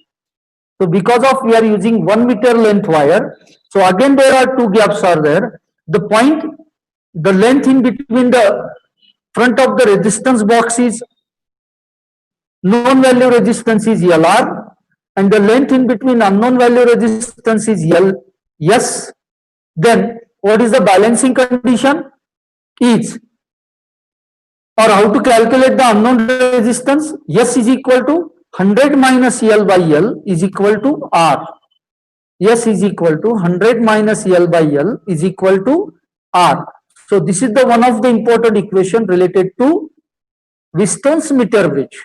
S1: So because of we are using 1 meter length wire, so again there are two gaps are there. The point, the length in between the front of the resistance box is known value resistance is LR, and the length in between unknown value resistance is LS. Then what is the balancing condition? Is, or how to calculate the unknown resistance? S is equal to 100 minus L by L is equal to R. S is equal to 100 minus L by L is equal to R. So this is the one of the important equation related to Wheatstone's meter bridge.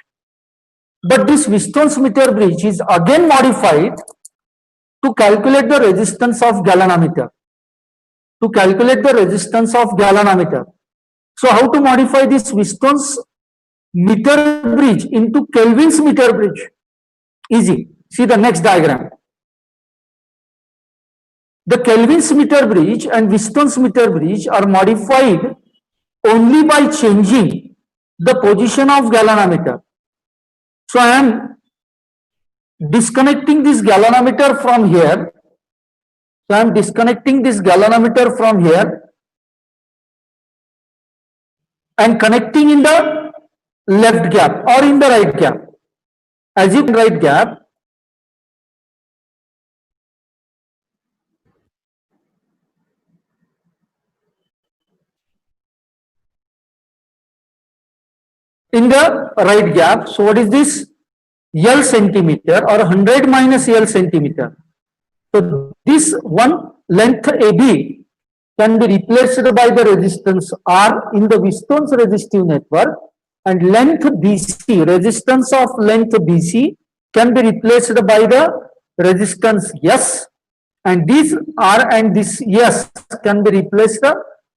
S1: But this Wheatstone's meter bridge is again modified to calculate the resistance of galvanometer. To calculate the resistance of galvanometer. So how to modify this Wheatstone's meter bridge into Kelvin's meter bridge? Easy. See the next diagram. The Kelvin's meter bridge and Wheatstone's meter bridge are modified only by changing the position of galvanometer. So I am disconnecting this galvanometer from here. So I am disconnecting this galvanometer from here and connecting in the left gap or in the right gap. As in right gap, in the right gap. So what is this? L centimeter or 100 minus L centimeter. So this one length AB can be replaced by the resistance R in the Wheatstone's resistive network, and length BC, resistance of length BC can be replaced by the resistance S, and this R and this S can be replaced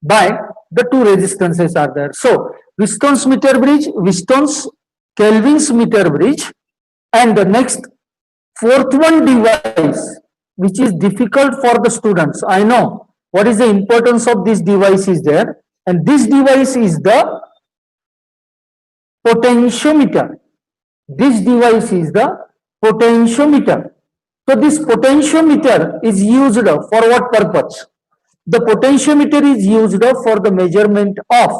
S1: by the two resistances are there. So Wheatstone's meter bridge, Wheatstone's Kelvin's meter bridge, and the next fourth one device which is difficult for the students. I know what is the importance of this device is there, and this device is the potentiometer. This device is the potentiometer. So this potentiometer is used for what purpose? The potentiometer is used for the measurement of,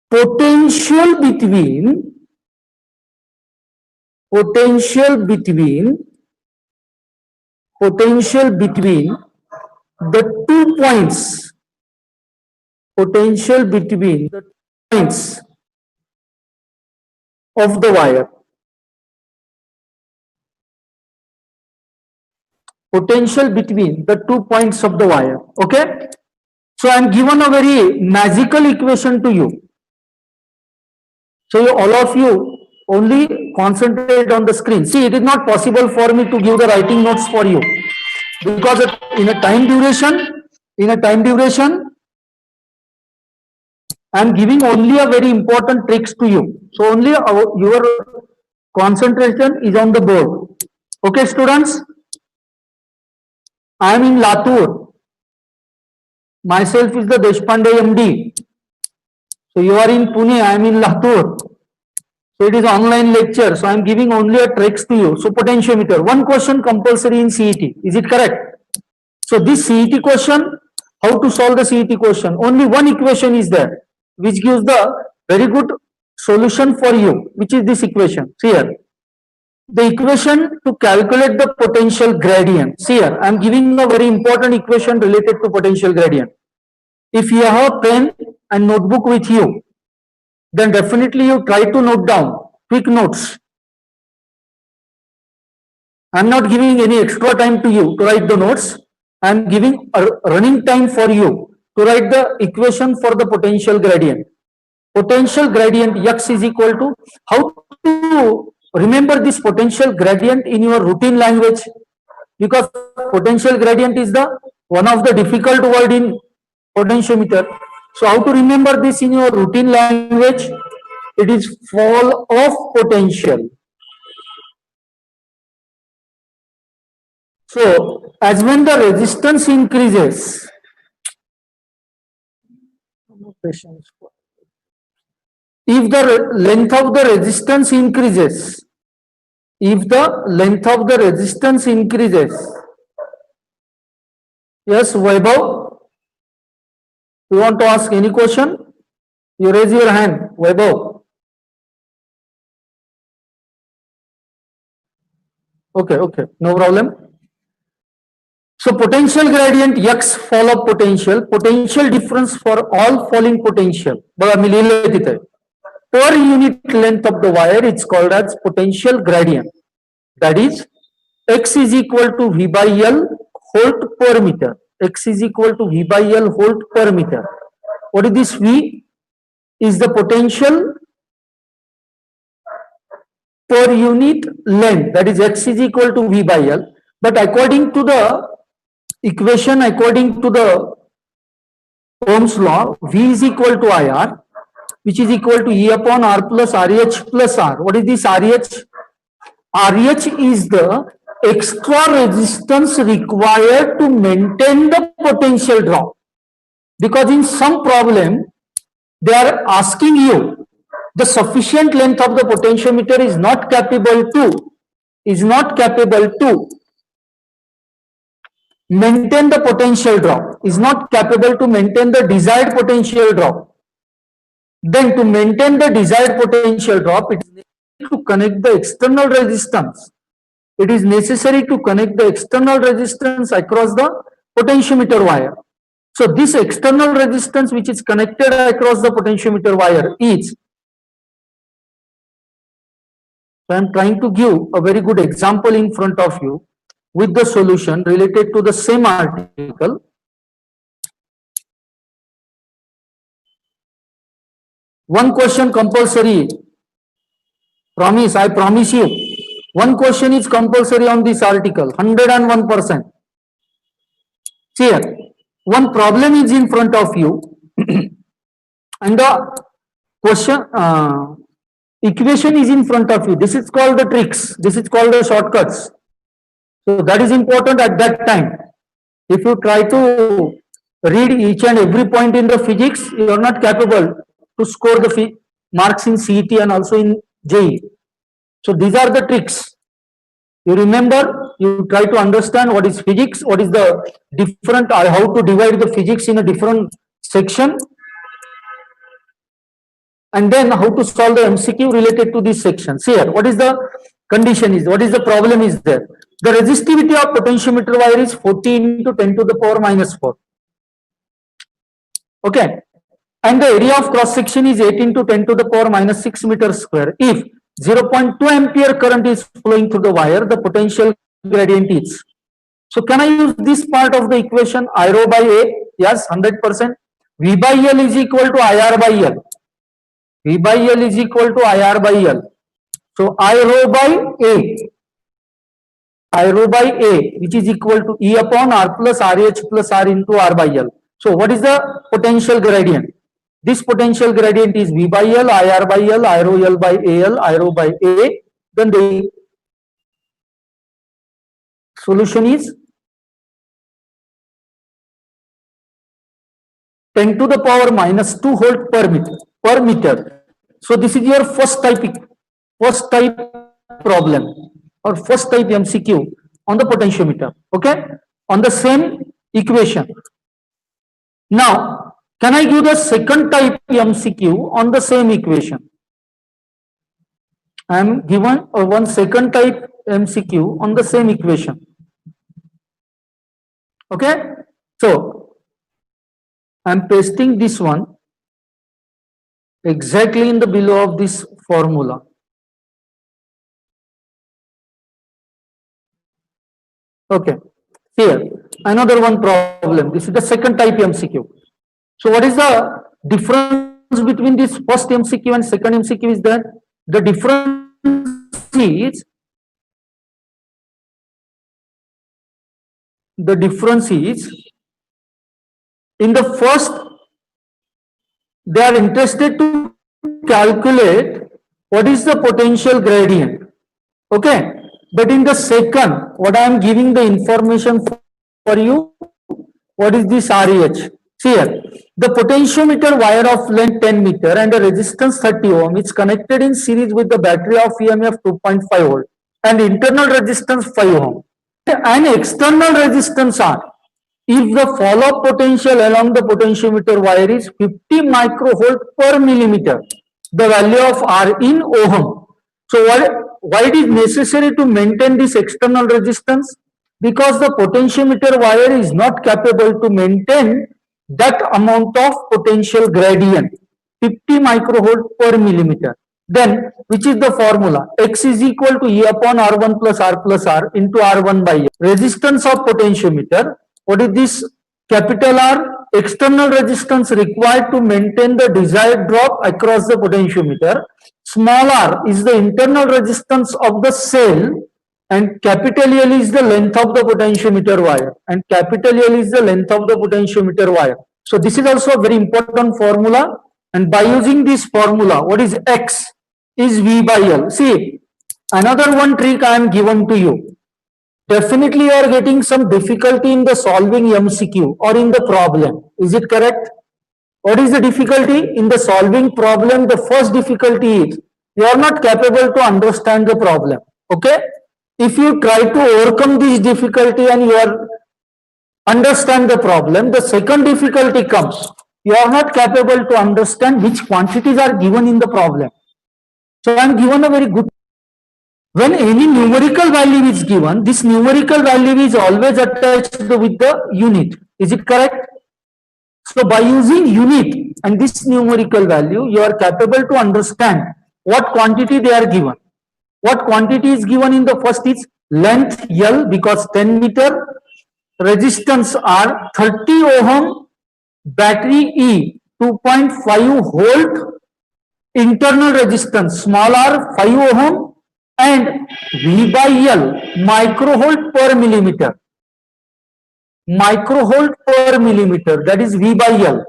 S1: potential between the 2 points, potential between the points of the wire. Potential between the 2 points of the wire. Okay. So I am given a very magical equation to you. So all of you only concentrate on the screen. See, it is not possible for me to give the writing notes for you because in a time duration, I am giving only a very important tricks to you. So only your concentration is on the board. Okay, students, I am in Latur. Myself is the Deshpande MD. So you are in Pune, I am in Latur. So it is online lecture. So I am giving only a tricks to you. So potentiometer, one question compulsory in CET. Is it correct? So this CET question, how to solve the CET question? Only one equation is there, which gives the very good solution for you, which is this equation. See here. The equation to calculate the potential gradient. See here, I am giving a very important equation related to potential gradient. If you have a pen and notebook with you, then definitely you try to note down quick notes. I am not giving any extra time to you to write the notes. I am giving a running time for you to write the equation for the potential gradient. Potential gradient x is equal to, how to remember this potential gradient in your routine language? Because potential gradient is the one of the difficult word in potentiometer. So how to remember this in your routine language? It is fall of potential. So as when the resistance increases, if the length of the resistance increases, if the length of the resistance increases, yes, Vaibhav, you want to ask any question? You raise your hand, Vaibhav. Okay, no problem. So potential gradient x fall of potential difference for all falling potential. Per unit length of the wire, it's called as potential gradient. That is, x is equal to V by L volt per meter. X is equal to V by L volt per meter. What is this V? Is the potential per unit length. That is, x is equal to V by L. But according to the equation, according to the Ohm's law, V is equal to IR, which is equal to E upon R plus RH plus R. What is this RH? RH is the extra resistance required to maintain the potential drop. Because in some problem, they are asking you the sufficient length of the potentiometer is not capable to maintain the potential drop, is not capable to maintain the desired potential drop. Then to maintain the desired potential drop, it is necessary to connect the external resistance. It is necessary to connect the external resistance across the potentiometer wire. So this external resistance which is connected across the potentiometer wire is, so I am trying to give a very good example in front of you with the solution related to the same article. One question compulsory. Promise, I promise you. One question is compulsory on this article, 101%. See here, one problem is in front of you and the question, equation is in front of you. This is called the tricks. This is called the shortcuts. So that is important at that time. If you try to read each and every point in the physics, you are not capable to score the marks in CET and also in JEE. So these are the tricks. You remember, you try to understand what is physics, what is the different, how to divide the physics in a different section, and then how to solve the MCQ related to this section. See here, what is the condition is, what is the problem is there. The resistivity of potentiometer wire is 40 into 10 to the power minus 4. Okay. And the area of cross section is 8 into 10 to the power minus 6 meters square. If 0.2 ampere current is flowing through the wire, the potential gradient is. So can I use this part of the equation, I rho by A? Yes, 100%. V by L is equal to IR by L. V by L is equal to IR by L. So I rho by A, which is equal to E upon R plus RH plus R into R by L. So what is the potential gradient? This potential gradient is V by L, IR by L, I rho L by AL, I rho by A. Then the Solution is 10 to the power minus 2 volt per meter. So this is your first type problem or first type MCQ on the potentiometer. Okay, on the same equation. Now, can I give the second type MCQ on the same equation? I am given one second type MCQ on the same equation. Okay, so I am pasting this one exactly in the below of this formula. Okay, here another one problem. This is the second type MCQ. So what is the difference between this first MCQ and second MCQ is that the difference is in the first they are interested to calculate what is the potential gradient. Okay, but in the second, what I am giving the information for you, what is this REH? See here, the potentiometer wire of length 10 meter and a resistance 30 ohm is connected in series with the battery of EMF 2.5 volt and internal resistance 5 ohm and external resistance R. If the follow-up potential along the potentiometer wire is 50 microvolt per millimeter, the value of R in ohm. So why it is necessary to maintain this external resistance? Because the potentiometer wire is not capable to maintain that amount of potential gradient, 50 microvolt per millimeter. Then, which is the formula? X is equal to E upon R1 plus R into R1 by L. Resistance of potentiometer. What is this? Capital R, external resistance required to maintain the desired drop across the potentiometer. Small r is the internal resistance of the cell and capital L is the length of the potentiometer wire and capital L is the length of the potentiometer wire. So this is also a very important formula, and by using this formula, what is X is V by L. See, another one trick I am given to you. Definitely you are getting some difficulty in the solving MCQ or in the problem. Is it correct? What is the difficulty in the solving problem? The first difficulty is you are not capable to understand the problem. Okay? If you try to overcome this difficulty and you are understand the problem, the second difficulty comes. You are not capable to understand which quantities are given in the problem. So I am given a very good. When any numerical value is given, this numerical value is always attached with the unit. Is it correct? So by using unit and this numerical value, you are capable to understand what quantity they are given. What quantity is given in the first is length L because 10 meter, resistance R 30 ohm, battery E 2.5 volt, internal resistance small r 5 ohm and V by L microvolt per millimeter. Microvolt per millimeter, that is V by L.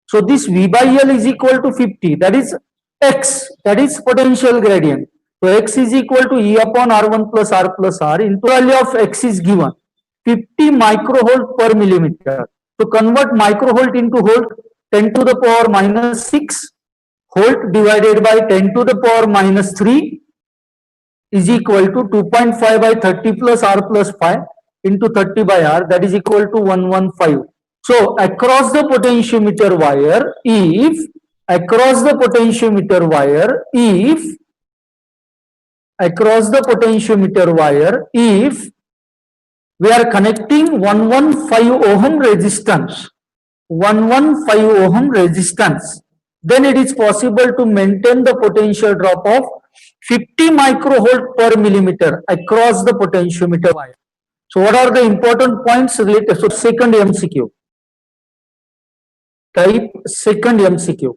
S1: So this V by L is equal to 50, that is X, that is potential gradient. So X is equal to E upon R1 plus R into value of X is given 50 microvolt per millimeter. To convert microvolt into volt, 10 to the power minus 6 volt divided by 10 to the power minus 3 is equal to 2.5 by 30 plus R plus 5 into 30 by R, that is equal to 115. So across the potentiometer wire, if we are connecting 115 ohm resistance, then it is possible to maintain the potential drop of 50 microvolt per millimeter across the potentiometer wire. So what are the important points related to second MCQ? Type second MCQ.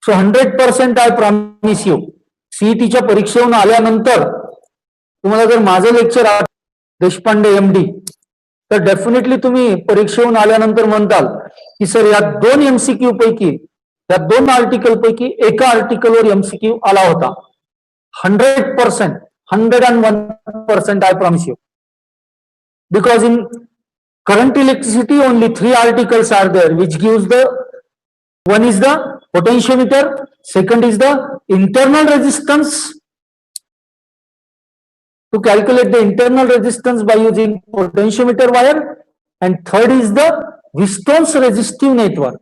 S1: So 100% I promise you, CETच्या परीक्षेहून आल्यानंतर तुम्हाला जर माझं lecture Deshpande MD तर definitely तुम्ही परीक्षेहून आल्यानंतर म्हणताल की sir या दोन MCQ पैकी, या दोन आर्टिकल पैकी एका आर्टिकलवर MCQ आला होता. 100%, 101% I promise you. because in current electricity only three articles are there, which gives the, one is the potentiometer, second is the internal resistance, to calculate the internal resistance by using potentiometer wire, and third is the Wheatstone's resistive network.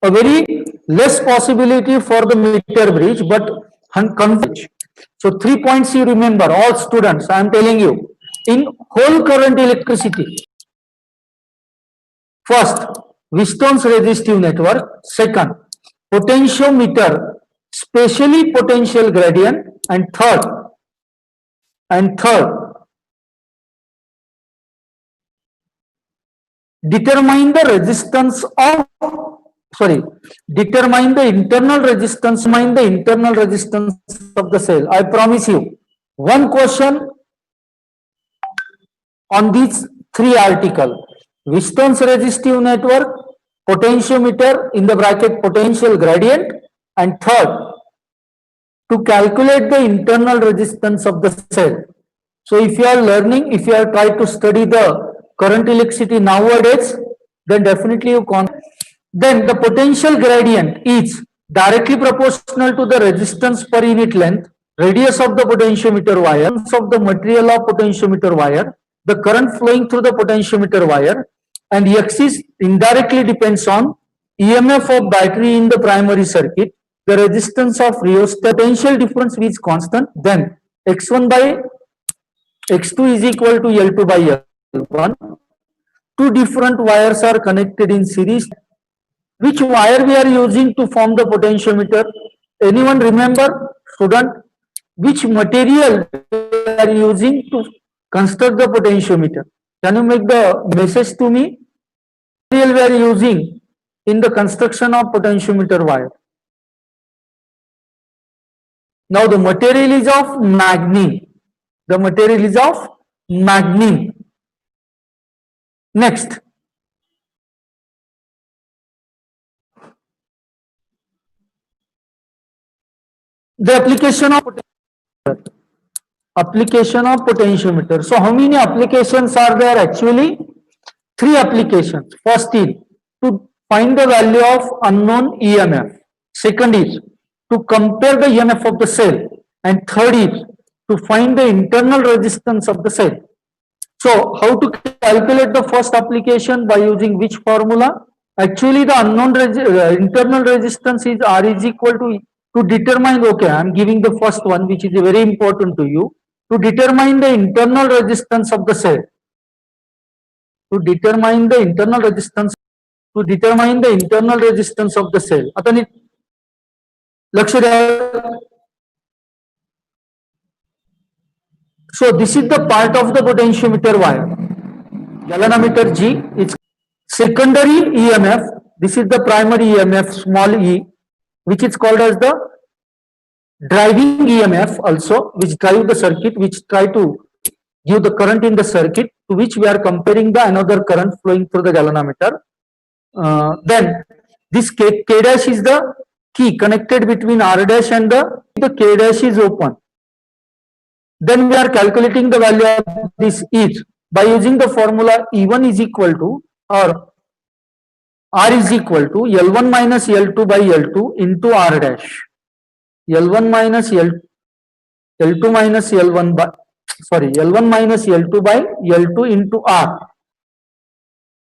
S1: A very less possibility for the meter bridge, but converge. So 3 points you remember, all students, I am telling you, in whole current electricity. First, Wheatstone's resistive network. Second, potentiometer, specially potential gradient. And third, determine the resistance of, determine the internal resistance of the cell. I promise you, one question on these three articles: Wheatstone's resistive network, potentiometer in the bracket potential gradient, and third, to calculate the internal resistance of the cell. So if you are learning, if you are trying to study the current electricity nowadays, then definitely you can. Then the potential gradient is directly proportional to the resistance per unit length, radius of the potentiometer wire, of the material of potentiometer wire, the current flowing through the potentiometer wire, and X is indirectly depends on EMF of battery in the primary circuit, the resistance of rheostat, potential difference is constant, then X1 by X2 is equal to L2 by L1. Two different wires are connected in series. Which wire we are using to form the potentiometer? Anyone remember, student? Which material we are using to construct the potentiometer? Can you make the message to me? Material we are using in the construction of potentiometer wire. Now the material is of manganese. The material is of manganese. Next, the application of potentiometer. So how many applications are there? Actually, three applications. First is to find the value of unknown EMF. Second is to compare the EMF of the cell. And third is to find the internal resistance of the cell. So how to calculate the first application? By using which formula? Actually, the unknown internal resistance is R is equal to determine, okay, I am giving the first one, which is very important to you, to determine the internal resistance of the cell. To determine the internal resistance of the cell. आता NEET लक्ष द्या. So this is the part of the potentiometer wire. Galvanometer G is secondary EMF. This is the primary EMF, small e, which is called as the driving EMF also, which drive the circuit, which try to give the current in the circuit, to which we are comparing the another current flowing through the galvanometer. Then this K dash is the key connected between R dash and the K dash is open. Then we are calculating the value of this E by using the formula E1 is equal to, or R is equal to L1 minus L2 by L2 into R dash. L1 minus L2 minus L1 by, L1 minus L2 by L2 into R.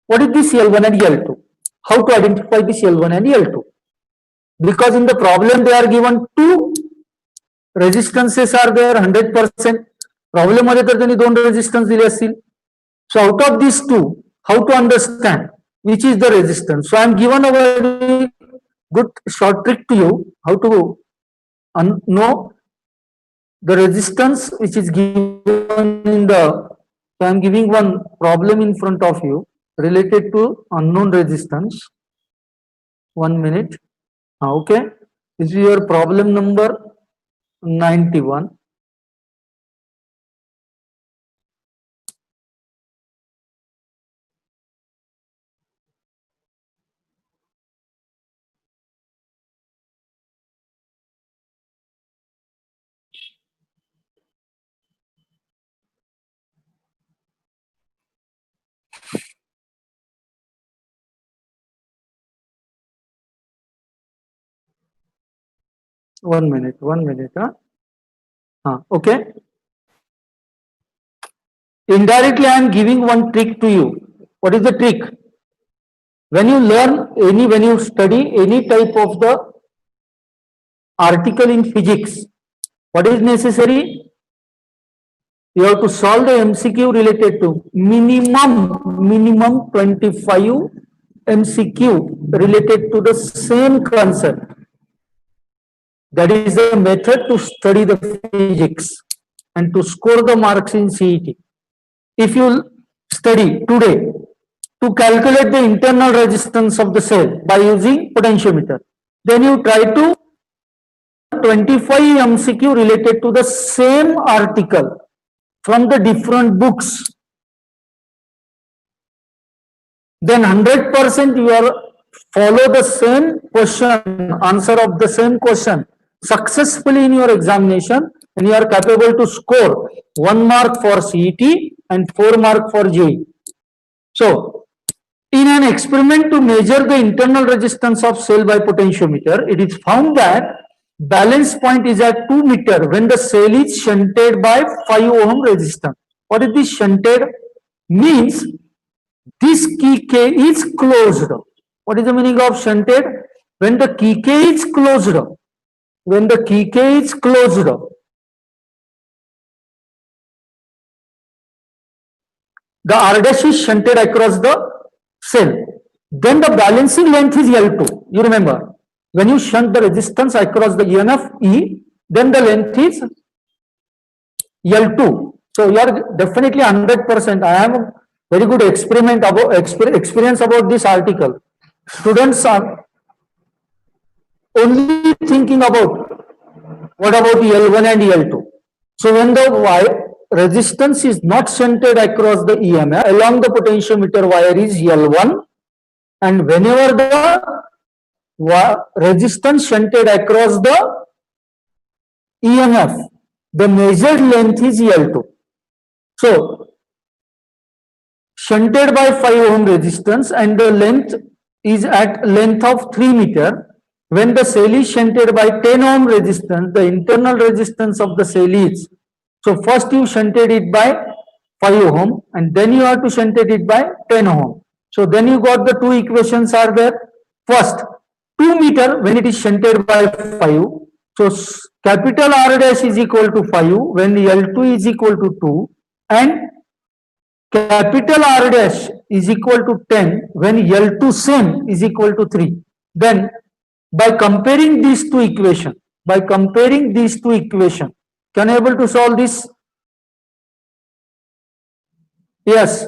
S1: What is this L1 and L2? How to identify this L1 and L2? Because in the problem they are given two resistances are there 100%. Problem मध्ये तर त्यांनी दोन resistance दिले असतील. So out of these two, how to understand which is the resistance? So I am given a very good short trick to you how to know the resistance which is given in the. So I am giving one problem in front of you related to unknown resistance. 1 minute. Okay, this is your problem number 91. 1 minute, 1 minute. Okay. Indirectly, I am giving one trick to you. What is the trick? When you study any type of the article in physics, what is necessary? You have to solve the MCQ related to minimum 25 MCQ related to the same concept. That is the method to study the physics and to score the marks in CET. If you study today to calculate the internal resistance of the cell by using potentiometer, then you try to 25 MCQ related to the same article from the different books, then 100% you are follow the same question, answer of the same question successfully in your examination, and you are capable to score 1 mark for CET and 4 mark for JEE. So, in an experiment to measure the internal resistance of cell by potentiometer, it is found that balance point is at 2 meter when the cell is shunted by 5 ohm resistance. What is this shunted? Means this key K is closed. What is the meaning of shunted? When the key K is closed, the R dash is shunted across the cell. Then the balancing length is L2. You remember, when you shunt the resistance across the EMF E, then the length is L2. So you are definitely 100%. I have a very good experience about this article. Students are only thinking about what about L1 and L2. So when the resistance is not shunted across the EMF, along the potentiometer wire is L1, and whenever the resistance shunted across the EMF, the measured length is L2. So shunted by 5 ohm resistance and the length is at length of 3 meter. When the cell is shunted by 10 ohm resistance, the internal resistance of the cell is, so first you shunted it by 5 ohm and then you have to shunted it by 10 ohm. So then you got the two equations are there. First, 2 meter when it is shunted by 5. So capital R dash is equal to 5 when L2 is equal to 2 and capital R dash is equal to 10 when L2 same is equal to 3. Then by comparing these two equations, can you able to solve this? Yes.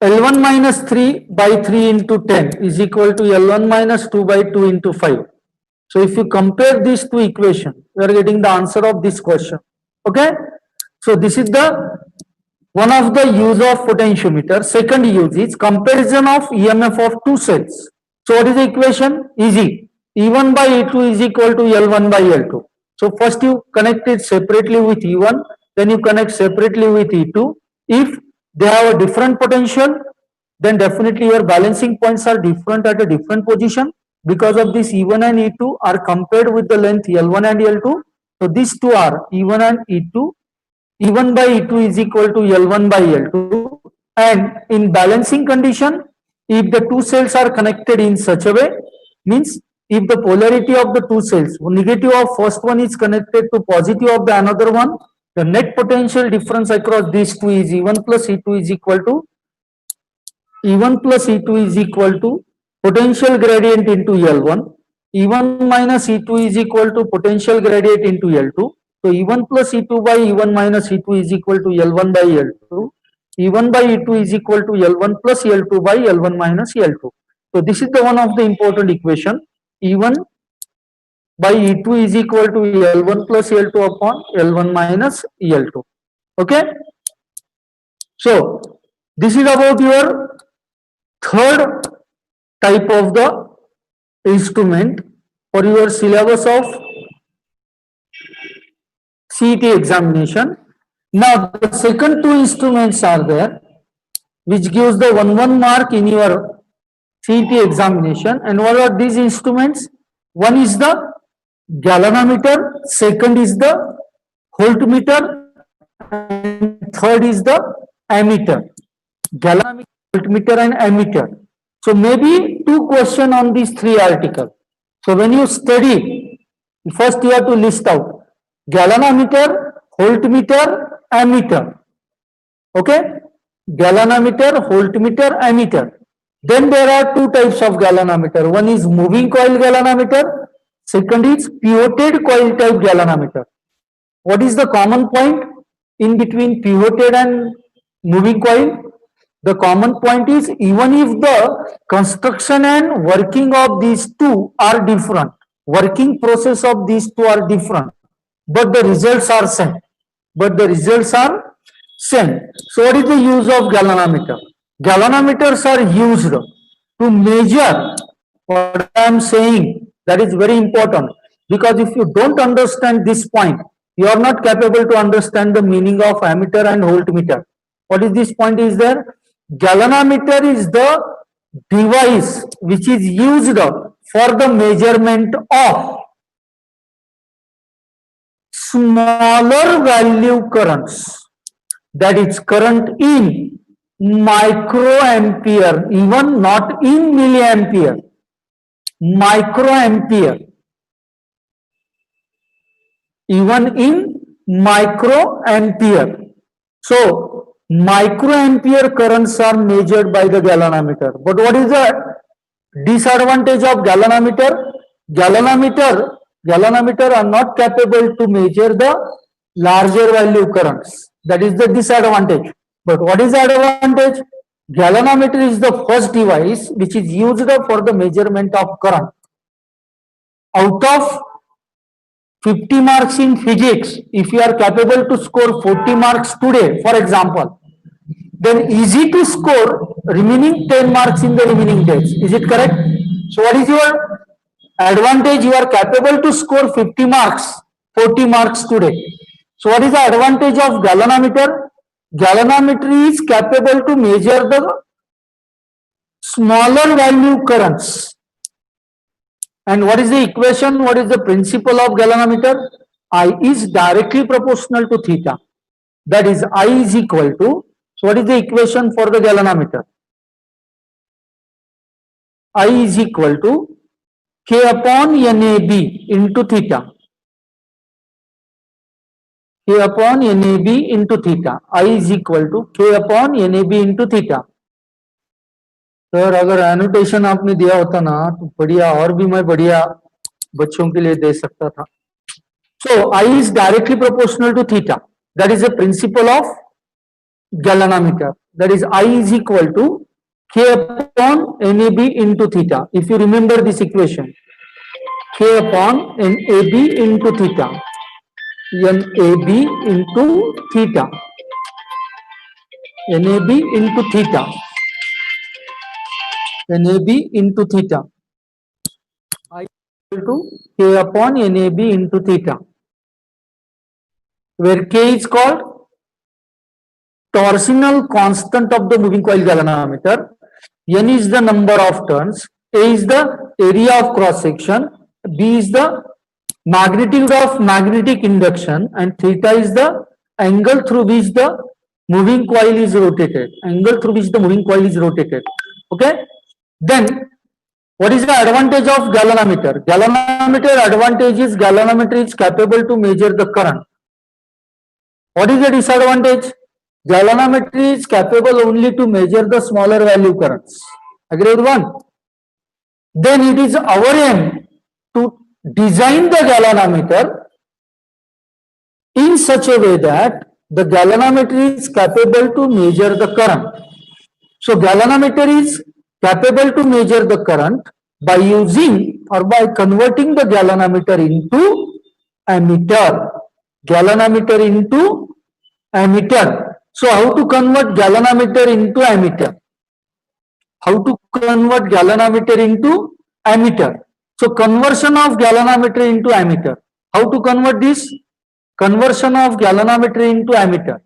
S1: L1 minus 3 by 3 into 10 is equal to L1 minus 2 by 2 into 5. So if you compare these two equations, you are getting the answer of this question. Okay. So this is the one of the use of potentiometer. Second use is comparison of EMF of two cells. So what is the equation? Easy. E1 by E2 is equal to L1 by L2. So first you connect it separately with E1, then you connect separately with E2. If they have a different potential, then definitely your balancing points are different at a different position. Because of this, E1 and E2 are compared with the length L1 and L2. So these two are E1 and E2. E1 by E2 is equal to L1 by L2. And in balancing condition, if the two cells are connected in such a way, means if the polarity of the two cells, negative of first one is connected to positive of the another one, the net potential difference across these two is E1 plus E2 is equal to potential gradient into L1. E1 minus E2 is equal to potential gradient into L2. So E1 plus E2 by E1 minus E2 is equal to L1 by L2. E1 by E2 is equal to L1 plus L2 by L1 minus L2. So this is the one of the important equation. E1 by E2 is equal to L1 plus L2 upon L1 minus L2. Okay. So this is about your third type of the instrument for your syllabus of CET examination. Now the second two instruments are there which gives the 1 mark in your CET examination. And what are these instruments? One is the galvanometer, second is the voltmeter, and third is the ammeter. Galvanometer, voltmeter and ammeter. So maybe two questions on these three articles. So when you study, first you have to list out galvanometer, voltmeter, ammeter. Okay? Galvanometer, voltmeter, ammeter. Then there are two types of galvanometer. One is moving coil galvanometer. Second is pivoted coil type galvanometer. What is the common point in between pivoted and moving coil? The common point is even if the construction and working of these two are different, working process of these two are different, but the results are same. So what is the use of galvanometer? Galvanometers are used to measure what I am saying. That is very important, because if you don't understand this point, you are not capable to understand the meaning of ammeter and voltmeter. What is this point is there? Galvanometer is the device which is used for the measurement of smaller value currents, that is current in microampere, even not in milliampere, microampere, even in microampere. So microampere currents are measured by the galvanometer. But what is the disadvantage of galvanometer? Galvanometer are not capable to measure the larger value currents. That is the disadvantage. But what is the advantage? Galvanometer is the first device which is used for the measurement of current. Out of 50 marks in physics, if you are capable to score 40 marks today, for example, then easy to score remaining 10 marks in the remaining days. Is it correct? So what is your advantage? You are capable to score 50 marks, 40 marks today. So what is the advantage of galvanometer? Galvanometer is capable to measure the smaller value currents. And what is the equation? What is the principle of galvanometer? I is directly proportional to theta. That is I is equal to, so what is the equation for the galvanometer? I is equal to K upon NAB into theta. K upon NAB into theta. I is equal to K upon NAB into theta. Sir अगर annotation आपने दिया होता ना तो बढ़िया, और भी मैं बढ़िया बच्चों के लिए दे सकता था. So I is directly proportional to theta. That is the principle of galvanometer. That is I is equal to K upon NAB into theta. If you remember this equation, K upon NAB into theta. NAB into theta. NAB into theta. NAB into theta. I equal to K upon NAB into theta, where K is called torsional constant of the moving coil galvanometer, N is the number of turns, A is the area of cross section, B is the magnitude of magnetic induction, and theta is the angle through which the moving coil is rotated. Angle through which the moving coil is rotated. Okay. Then what is the advantage of galvanometer? Galvanometer advantage is galvanometer is capable to measure the current. What is the disadvantage? Galvanometer is capable only to measure the smaller value currents. Agree with one? Then it is our aim to design the galvanometer in such a way that the galvanometer is capable to measure the current. So galvanometer is capable to measure the current by using or by converting the galvanometer into ammeter. Galvanometer into ammeter. So how to convert galvanometer into ammeter? How to convert galvanometer into ammeter? So conversion of galvanometer into ammeter. How to convert this? Conversion of galvanometer into ammeter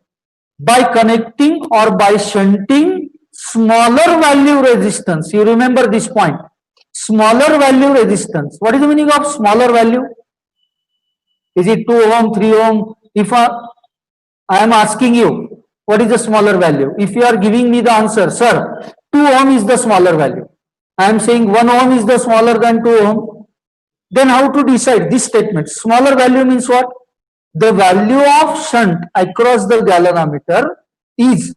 S1: by connecting or by shunting smaller value resistance. You remember this point. Smaller value resistance. What is the meaning of smaller value? Is it 2 ohm, 3 ohm? If I am asking you, what is the smaller value? If you are giving me the answer, sir, 2 ohm is the smaller value. I am saying 1 ohm is the smaller than 2 ohm. Then how to decide this statement? Smaller value means what? The value of shunt across the galvanometer is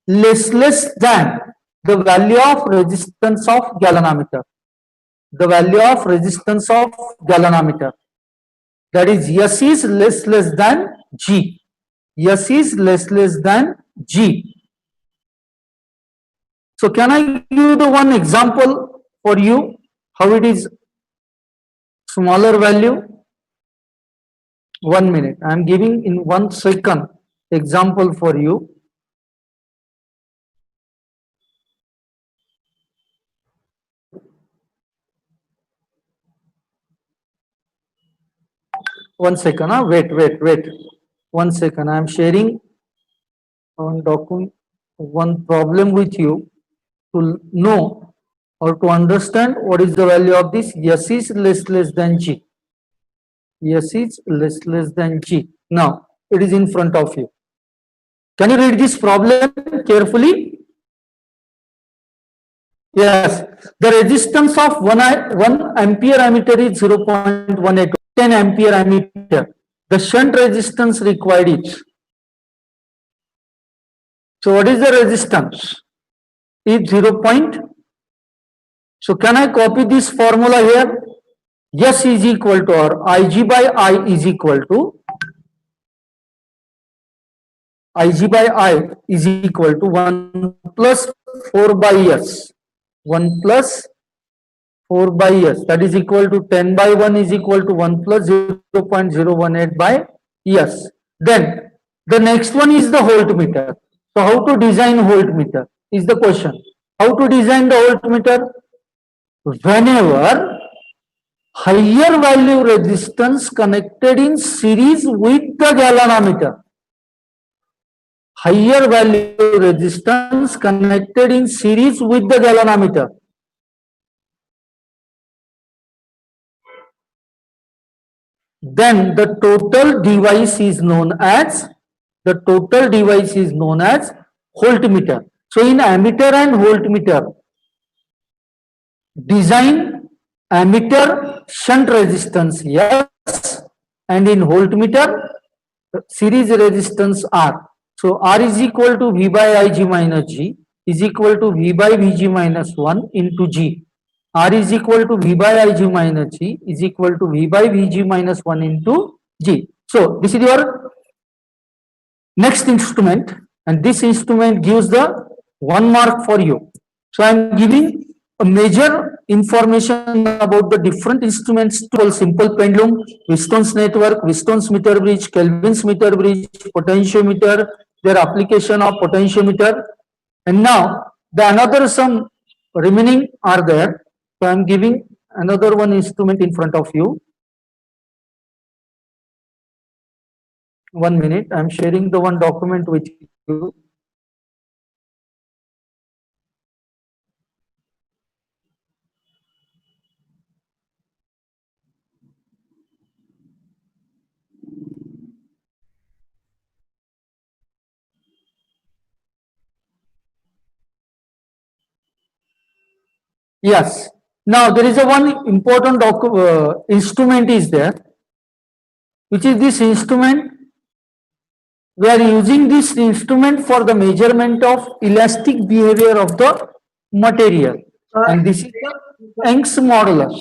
S1: less than the value of resistance of galvanometer. The value of resistance of galvanometer. That is S is less than G. S is less than G. So can I give you the one example for you how it is smaller value? 1 minute. I am giving in 1 second example for you. One second, wait. 1 second. I am sharing one document, one problem with you to know or to understand what is the value of this. S is less than G. S is less than G. Now it is in front of you. Can you read this problem carefully? Yes. The resistance of 1 ampere ammeter is 0.18. 10 ampere ammeter. The shunt resistance required is. So what is the resistance? Is 0. So can I copy this formula here? S is equal to, or Ig by I is equal to, Ig by I is equal to 1 plus 4 by S. 1 plus 4 by S, that is equal to 10 by 1 is equal to 1 plus 0.018 by S. Then the next one is the voltmeter. So how to design voltmeter is the question. How to design the voltmeter? Whenever higher value resistance connected in series with the galvanometer, higher value resistance connected in series with the galvanometer, then the total device is known as voltmeter. So in ammeter and voltmeter, design ammeter shunt resistance yes, and in voltmeter series resistance R. So R is equal to V by Ig minus G is equal to V by Vg minus 1 into G. R is equal to V by Ig minus G is equal to V by Vg minus 1 into G. So this is your next instrument, and this instrument gives the 1 mark for you. So I am giving a major information about the different instruments: simple pendulum, Wheatstone's network, Wheatstone's meter bridge, Kelvin's meter bridge, potentiometer, their application of potentiometer, and now the another some remaining are there. So I am giving another one instrument in front of you. 1 minute, I am sharing the one document with you. Yes. Now there is a one important instrument is there, which is this instrument. We are using this instrument for the measurement of elastic behavior of the material, and this is the Young's modulus.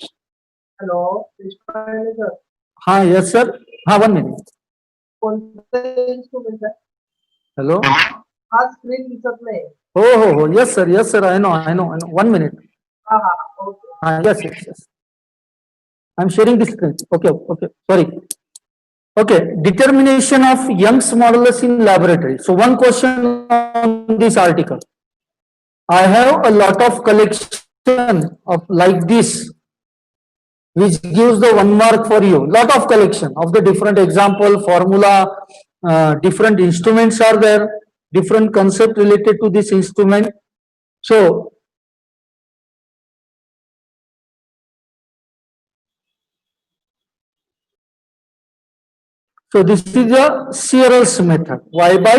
S2: Hello Krishna sir
S1: हाँ yes sir. हाँ 1 minute.
S2: कोणतं instrument आहे?
S1: Hello.
S2: हा screen दिसत नाही.
S1: हो yes sir I know 1 minute.
S2: हा okay.
S1: Yes. I'm sharing this screen. Okay. Sorry. Okay, determination of Young's modulus in laboratory. So one question on this article. I have a lot of collection of like this, which gives the 1 mark for you. Lot of collection of the different example, formula, different instruments are there, different concept related to this instrument. So So this is the Searles method. Y by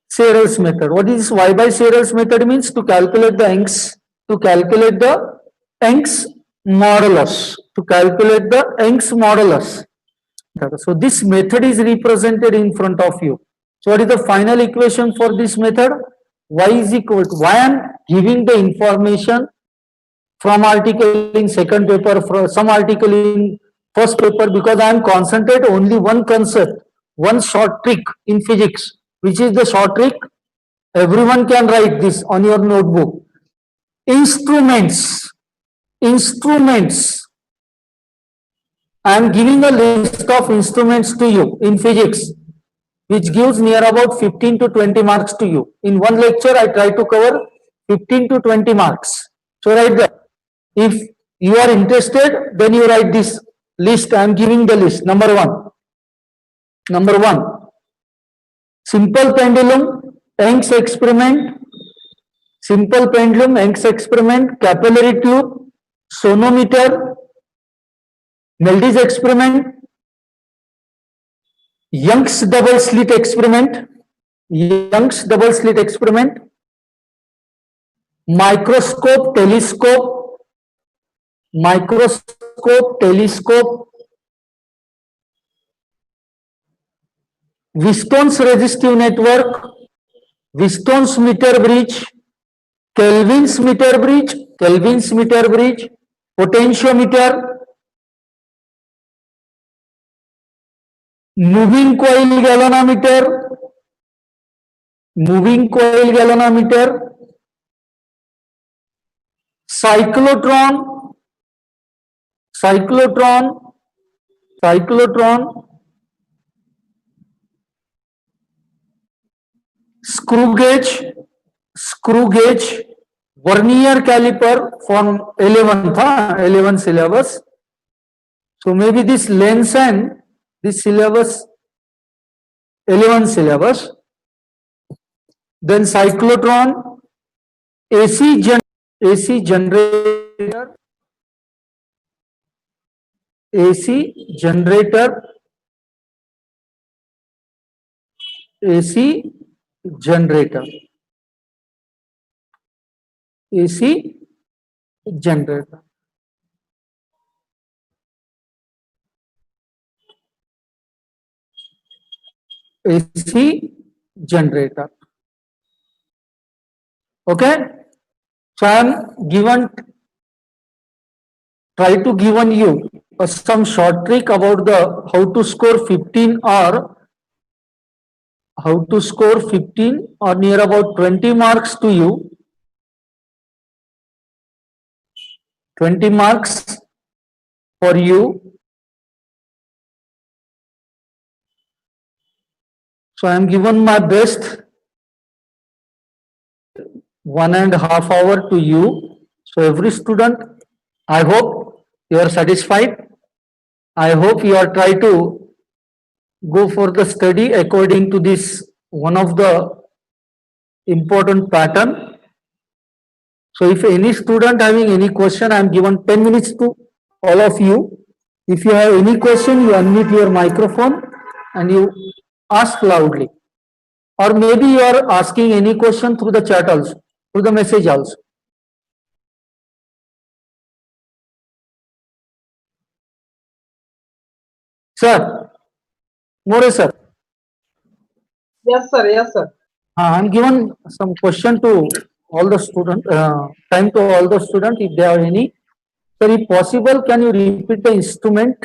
S1: Searles method. What is Y by Searles method means? To calculate the Young's, to calculate the Young's modulus, to calculate the Young's modulus. So this method is represented in front of you. So what is the final equation for this method? Y is equal to, why I am giving the information from article in second paper, from some article in first paper, because I am concentrate only one concept, one short trick in physics. Which is the short trick? Everyone can write this on your notebook. Instruments. I am giving a list of instruments to you in physics, which gives near about 15 to 20 marks to you. In one lecture, I try to cover 15 to 20 marks. So write that. If you are interested, then you write this list. I am giving the list. Number one, simple pendulum, Young's experiment, simple pendulum, Young's experiment, capillary tube, sonometer, Meldis experiment, Young's double slit experiment, microscope, telescope, Whiston's resistive network, Whiston's meter bridge, Kelvin's meter bridge, potentiometer, moving coil galvanometer, cyclotron, screw gauge, vernier caliper from 11th syllabus. So maybe this lens and this syllabus, 11th syllabus. Then cyclotron, AC generator, generator. Okay. So I am try to given you some short trick about the how to score 15 or near about 20 marks to you. 20 marks for you. So I am given my best 1.5 hours to you. So every student, I hope you are satisfied. I hope you are try to go for the study according to this one of the important pattern. So if any student having any question, I am given 10 minutes to all of you. If you have any question, you unmute your microphone and you ask loudly. Or maybe you are asking any question through the chat also, through the message also. Sir, More sir.
S2: Yes, sir.
S1: I'm given some question to all the student, time to all the student if they have any. Sir, if possible, can you repeat the instrument?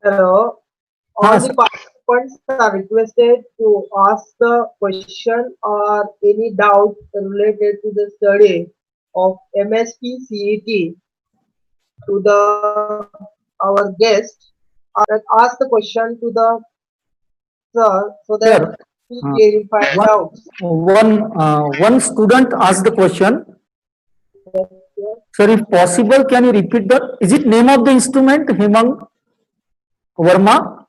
S2: Hello. All
S1: Yes,
S2: the participants are requested to ask the question or any doubt related to the study of MSP CET to our guest. Ask the question to the sir so that
S1: Sir,
S2: we clarify doubts.
S1: one student asked the question. Sir, if possible, can you repeat the? Is it name of the instrument? Hemang Verma.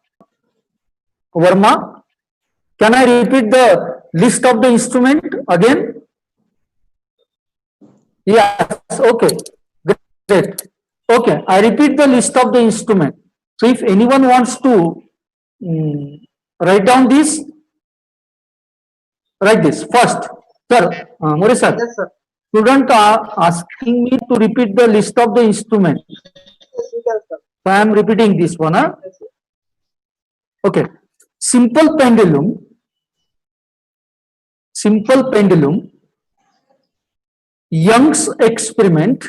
S1: Can I repeat the list of the instrument again? Yes. Okay. Great. Okay. I repeat the list of the instrument. So if anyone wants to write down this, write this first. Sir, More sir,
S2: Yes, sir.
S1: student are asking me to repeat the list of the instrument.
S2: Yes, you can, sir.
S1: So I am repeating this one.
S2: Yes, sir.
S1: Okay. Simple pendulum. Simple pendulum. Young's experiment.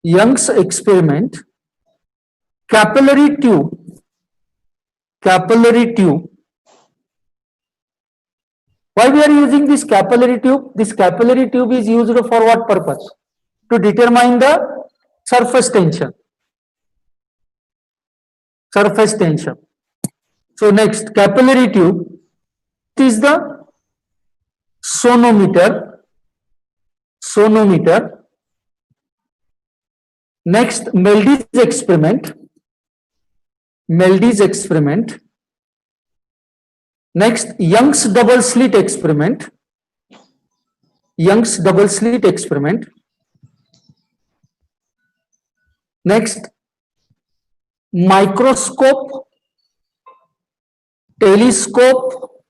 S1: Young's experiment. Capillary tube. Capillary tube. Why we are using this capillary tube? This capillary tube is used for what purpose? To determine the surface tension. Surface tension. So next, capillary tube is the sonometer. Sonometer. Next, Melday's experiment. Melday's experiment. Next, Young's double slit experiment. Young's double slit experiment. Next, microscope, telescope,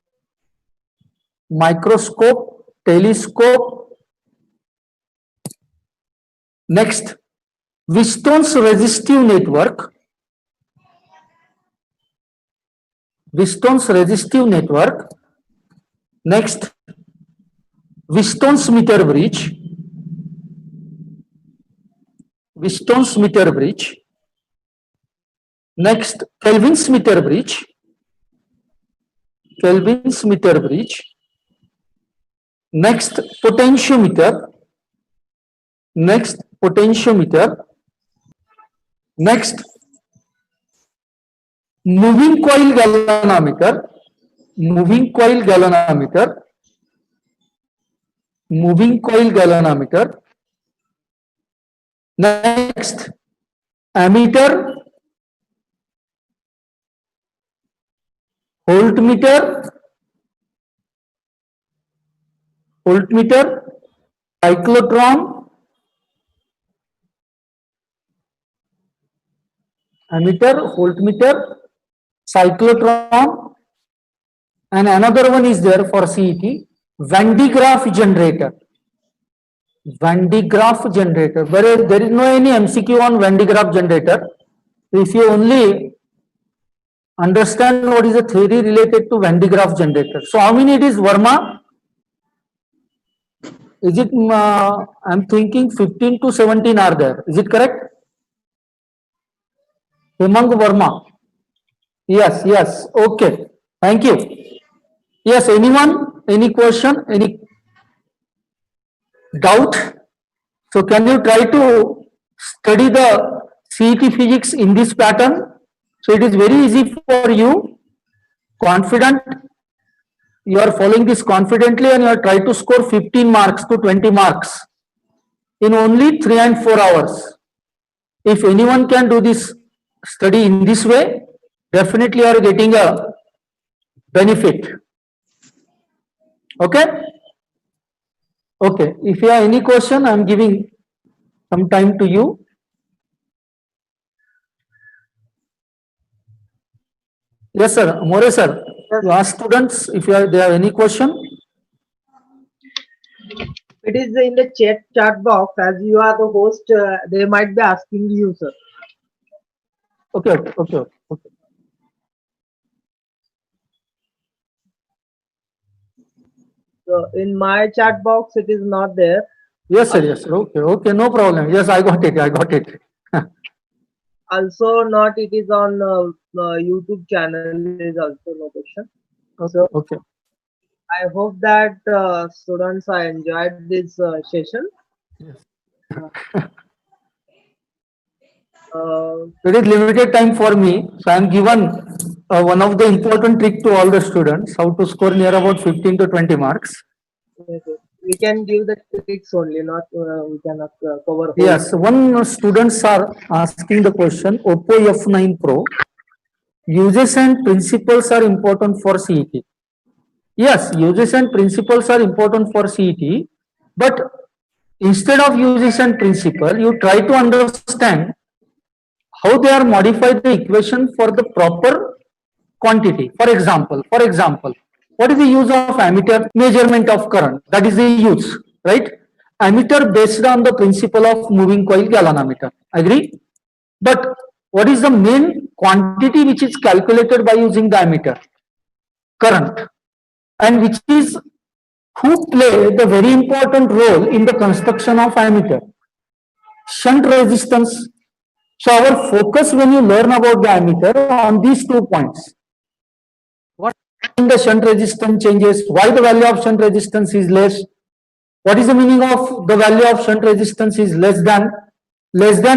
S1: microscope, telescope. Next, Wheatstone's resistive network. Wheatstone's resistive network. Next, Wheatstone's meter bridge. Wheatstone's meter bridge. Next, Kelvin's meter bridge. Kelvin's meter bridge. Next, potentiometer. Next, potentiometer. Next, moving coil galvanometer. Moving coil galvanometer. Moving coil galvanometer. Next, ammeter, voltmeter, voltmeter, cyclotron, ammeter, voltmeter, cyclotron, and another one is there for CET, Van de Graaff generator. Van de Graaff generator. Whereas there is no any MCQ on Van de Graaff generator. If you only understand what is the theory related to Van de Graaff generator. So how many it is, Verma? Is it, I'm thinking 15 to 17 are there. Is it correct? Hemang Verma. Yes, yes. Okay. Thank you. Yes, anyone? Any question? Any doubt? So can you try to study the CET physics in this pattern? So it is very easy for you. Confident. You are following this confidently and you are trying to score 15 marks to 20 marks in only 3 and 4 hours. If anyone can do this study in this way, definitely you are getting a benefit. Okay? Okay. If you have any question, I am giving some time to you. Yes, sir. More, sir. You ask students if they have any question.
S2: It is in the chat box. As you are the host, they might be asking you, sir.
S1: Okay, okay, okay, okay.
S2: So in my chat box, it is not there.
S1: Yes, sir. Yes, sir. Okay, okay. No problem. Yes, I got it. I got it.
S2: Also, not it is on YouTube channel. Is also no question.
S1: Okay, okay.
S2: I hope that students are enjoyed this session.
S1: Yes.
S2: Uh,
S1: It is limited time for me, so I am given one of the important trick to all the students, how to score near about 15 to 20 marks.
S2: we can give the tricks only, not we cannot cover. whole.
S1: Yes, one students are asking the question, Oppo F9 Pro, uses and principles are important for CET. Yes, uses and principles are important for CET, but instead of uses and principle, you try to understand how they are modified the equation for the proper quantity. For example, what is the use of ammeter? Measurement of current. That is the use, right? Ammeter based on the principle of moving coil galvanometer. Agree? But what is the main quantity which is calculated by using the ammeter? Current. And which is who play the very important role in the construction of ammeter? Shunt resistance. So our focus when you learn about the ammeter on these 2 points. What the shunt resistance changes, why the value of shunt resistance is less, what is the meaning of the value of shunt resistance is less than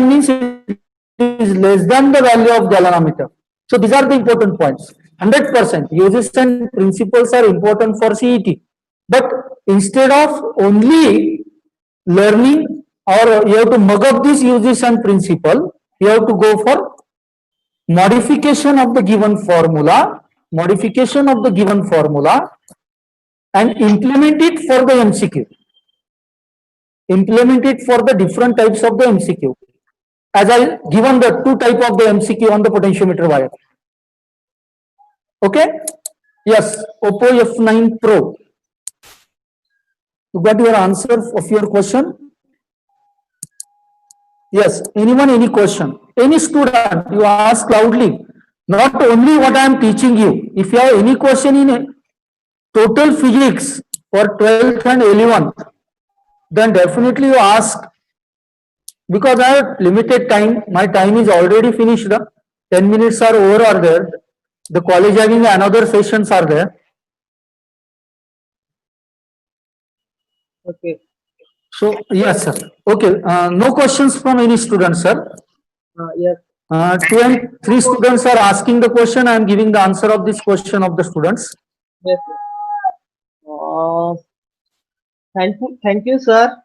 S1: means it is less than the value of galvanometer. So these are the important points. 100% uses and principles are important for CET, but instead of only learning or you have to mug up these uses and principle, you have to go for modification of the given formula and implement it for the MCQ. Implement it for the different types of the MCQ. As I given the 2 type of the MCQ on the potentiometer wire. Okay? Yes, Oppo F9 Pro. You got your answer of your question? Yes, anyone, any question? Any student, you ask loudly. Not only what I am teaching you. If you have any question in total physics for 12th and 11th, then definitely you ask. Because I have limited time, my time is already finished. 10 minutes are over are there. The college having another sessions are there.
S2: Okay.
S1: So, yes, sir. Okay, no questions from any student, sir.
S2: Yes.
S1: 2 and 3 students are asking the question. I am giving the answer of this question of the students.
S2: Yes. Thank you, sir.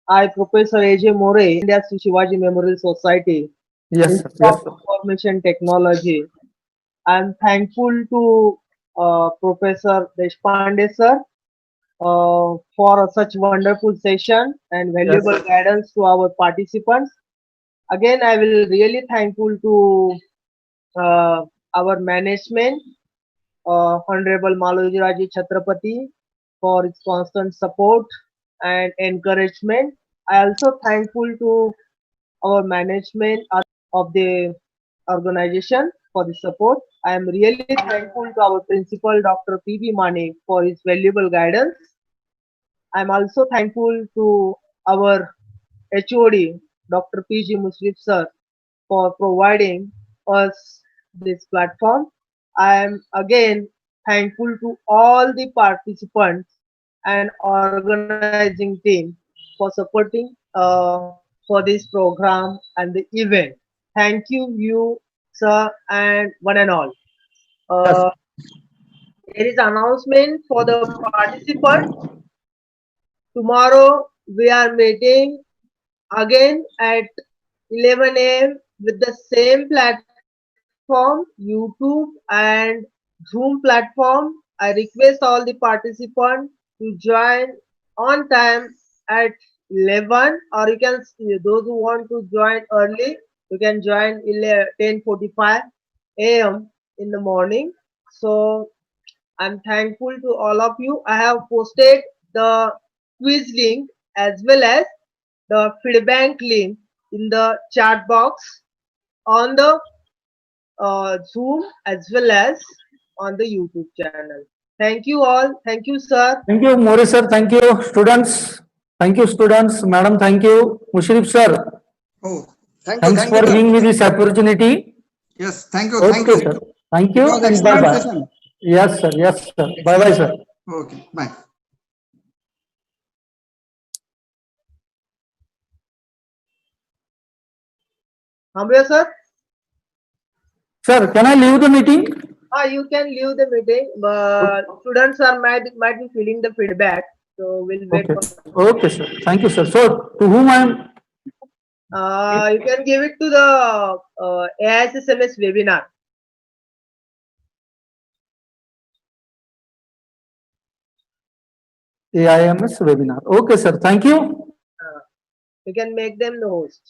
S2: I, Professor A.J. More, India Shivaji Memorial Society,
S1: Yes, sir.
S2: Institute
S1: Yes,
S2: of
S1: sir.
S2: Information Technology. I am thankful to Professor Deshpande, sir, for such wonderful session and valuable guidance to our participants. Again, I will really thankful to our management, Honorable Maloji Raji Chhatrapati, for its constant support and encouragement. I also thankful to our management of the organization for the support. I am really thankful to our principal, Dr. P.B. Mane, for his valuable guidance. I am also thankful to our HOD, Dr. P.G. Mushrif sir, for providing us this platform. I am again thankful to all the participants and organizing team for supporting for this program and the event. Thank you, sir, and one and all. There is announcement for the participants. Tomorrow we are meeting again at 11 a.m. with the same platform, YouTube and Zoom platform. I request all the participants to join on time at 11, or you can, those who want to join early, you can join 10:45 a.m. in the morning. So I'm thankful to all of you. I have posted the quiz link as well as the feedback link in the chat box on the Zoom as well as on the YouTube channel. Thank you all. Thank you, sir.
S1: Thank you, Mori sir. Thank you, students. Thank you, students. Madam, thank you. Mushrif sir.
S5: Oh, thank you.
S1: Thanks
S5: Thank
S1: for
S5: you, sir.
S1: giving me this opportunity.
S5: Yes, thank you.
S1: Okay,
S5: Thank you.
S1: sir. Thank
S5: It
S1: you
S5: was
S1: and bye
S5: excellent
S1: bye.
S5: session.
S1: Yes, sir. Yes, sir. Bye bye, sir.
S5: Okay, bye.
S2: Hamza sir,
S1: Sir, can I leave the meeting?
S2: you can leave the meeting, but students are might be feeling the feedback, so we'll wait
S1: Okay.
S2: for.
S1: Okay, sir. Thank you, sir. So, to whom I am?
S2: You can give it to the AISSMS webinar.
S1: AIMS webinar. Okay, sir. Thank you.
S2: You can make them the host.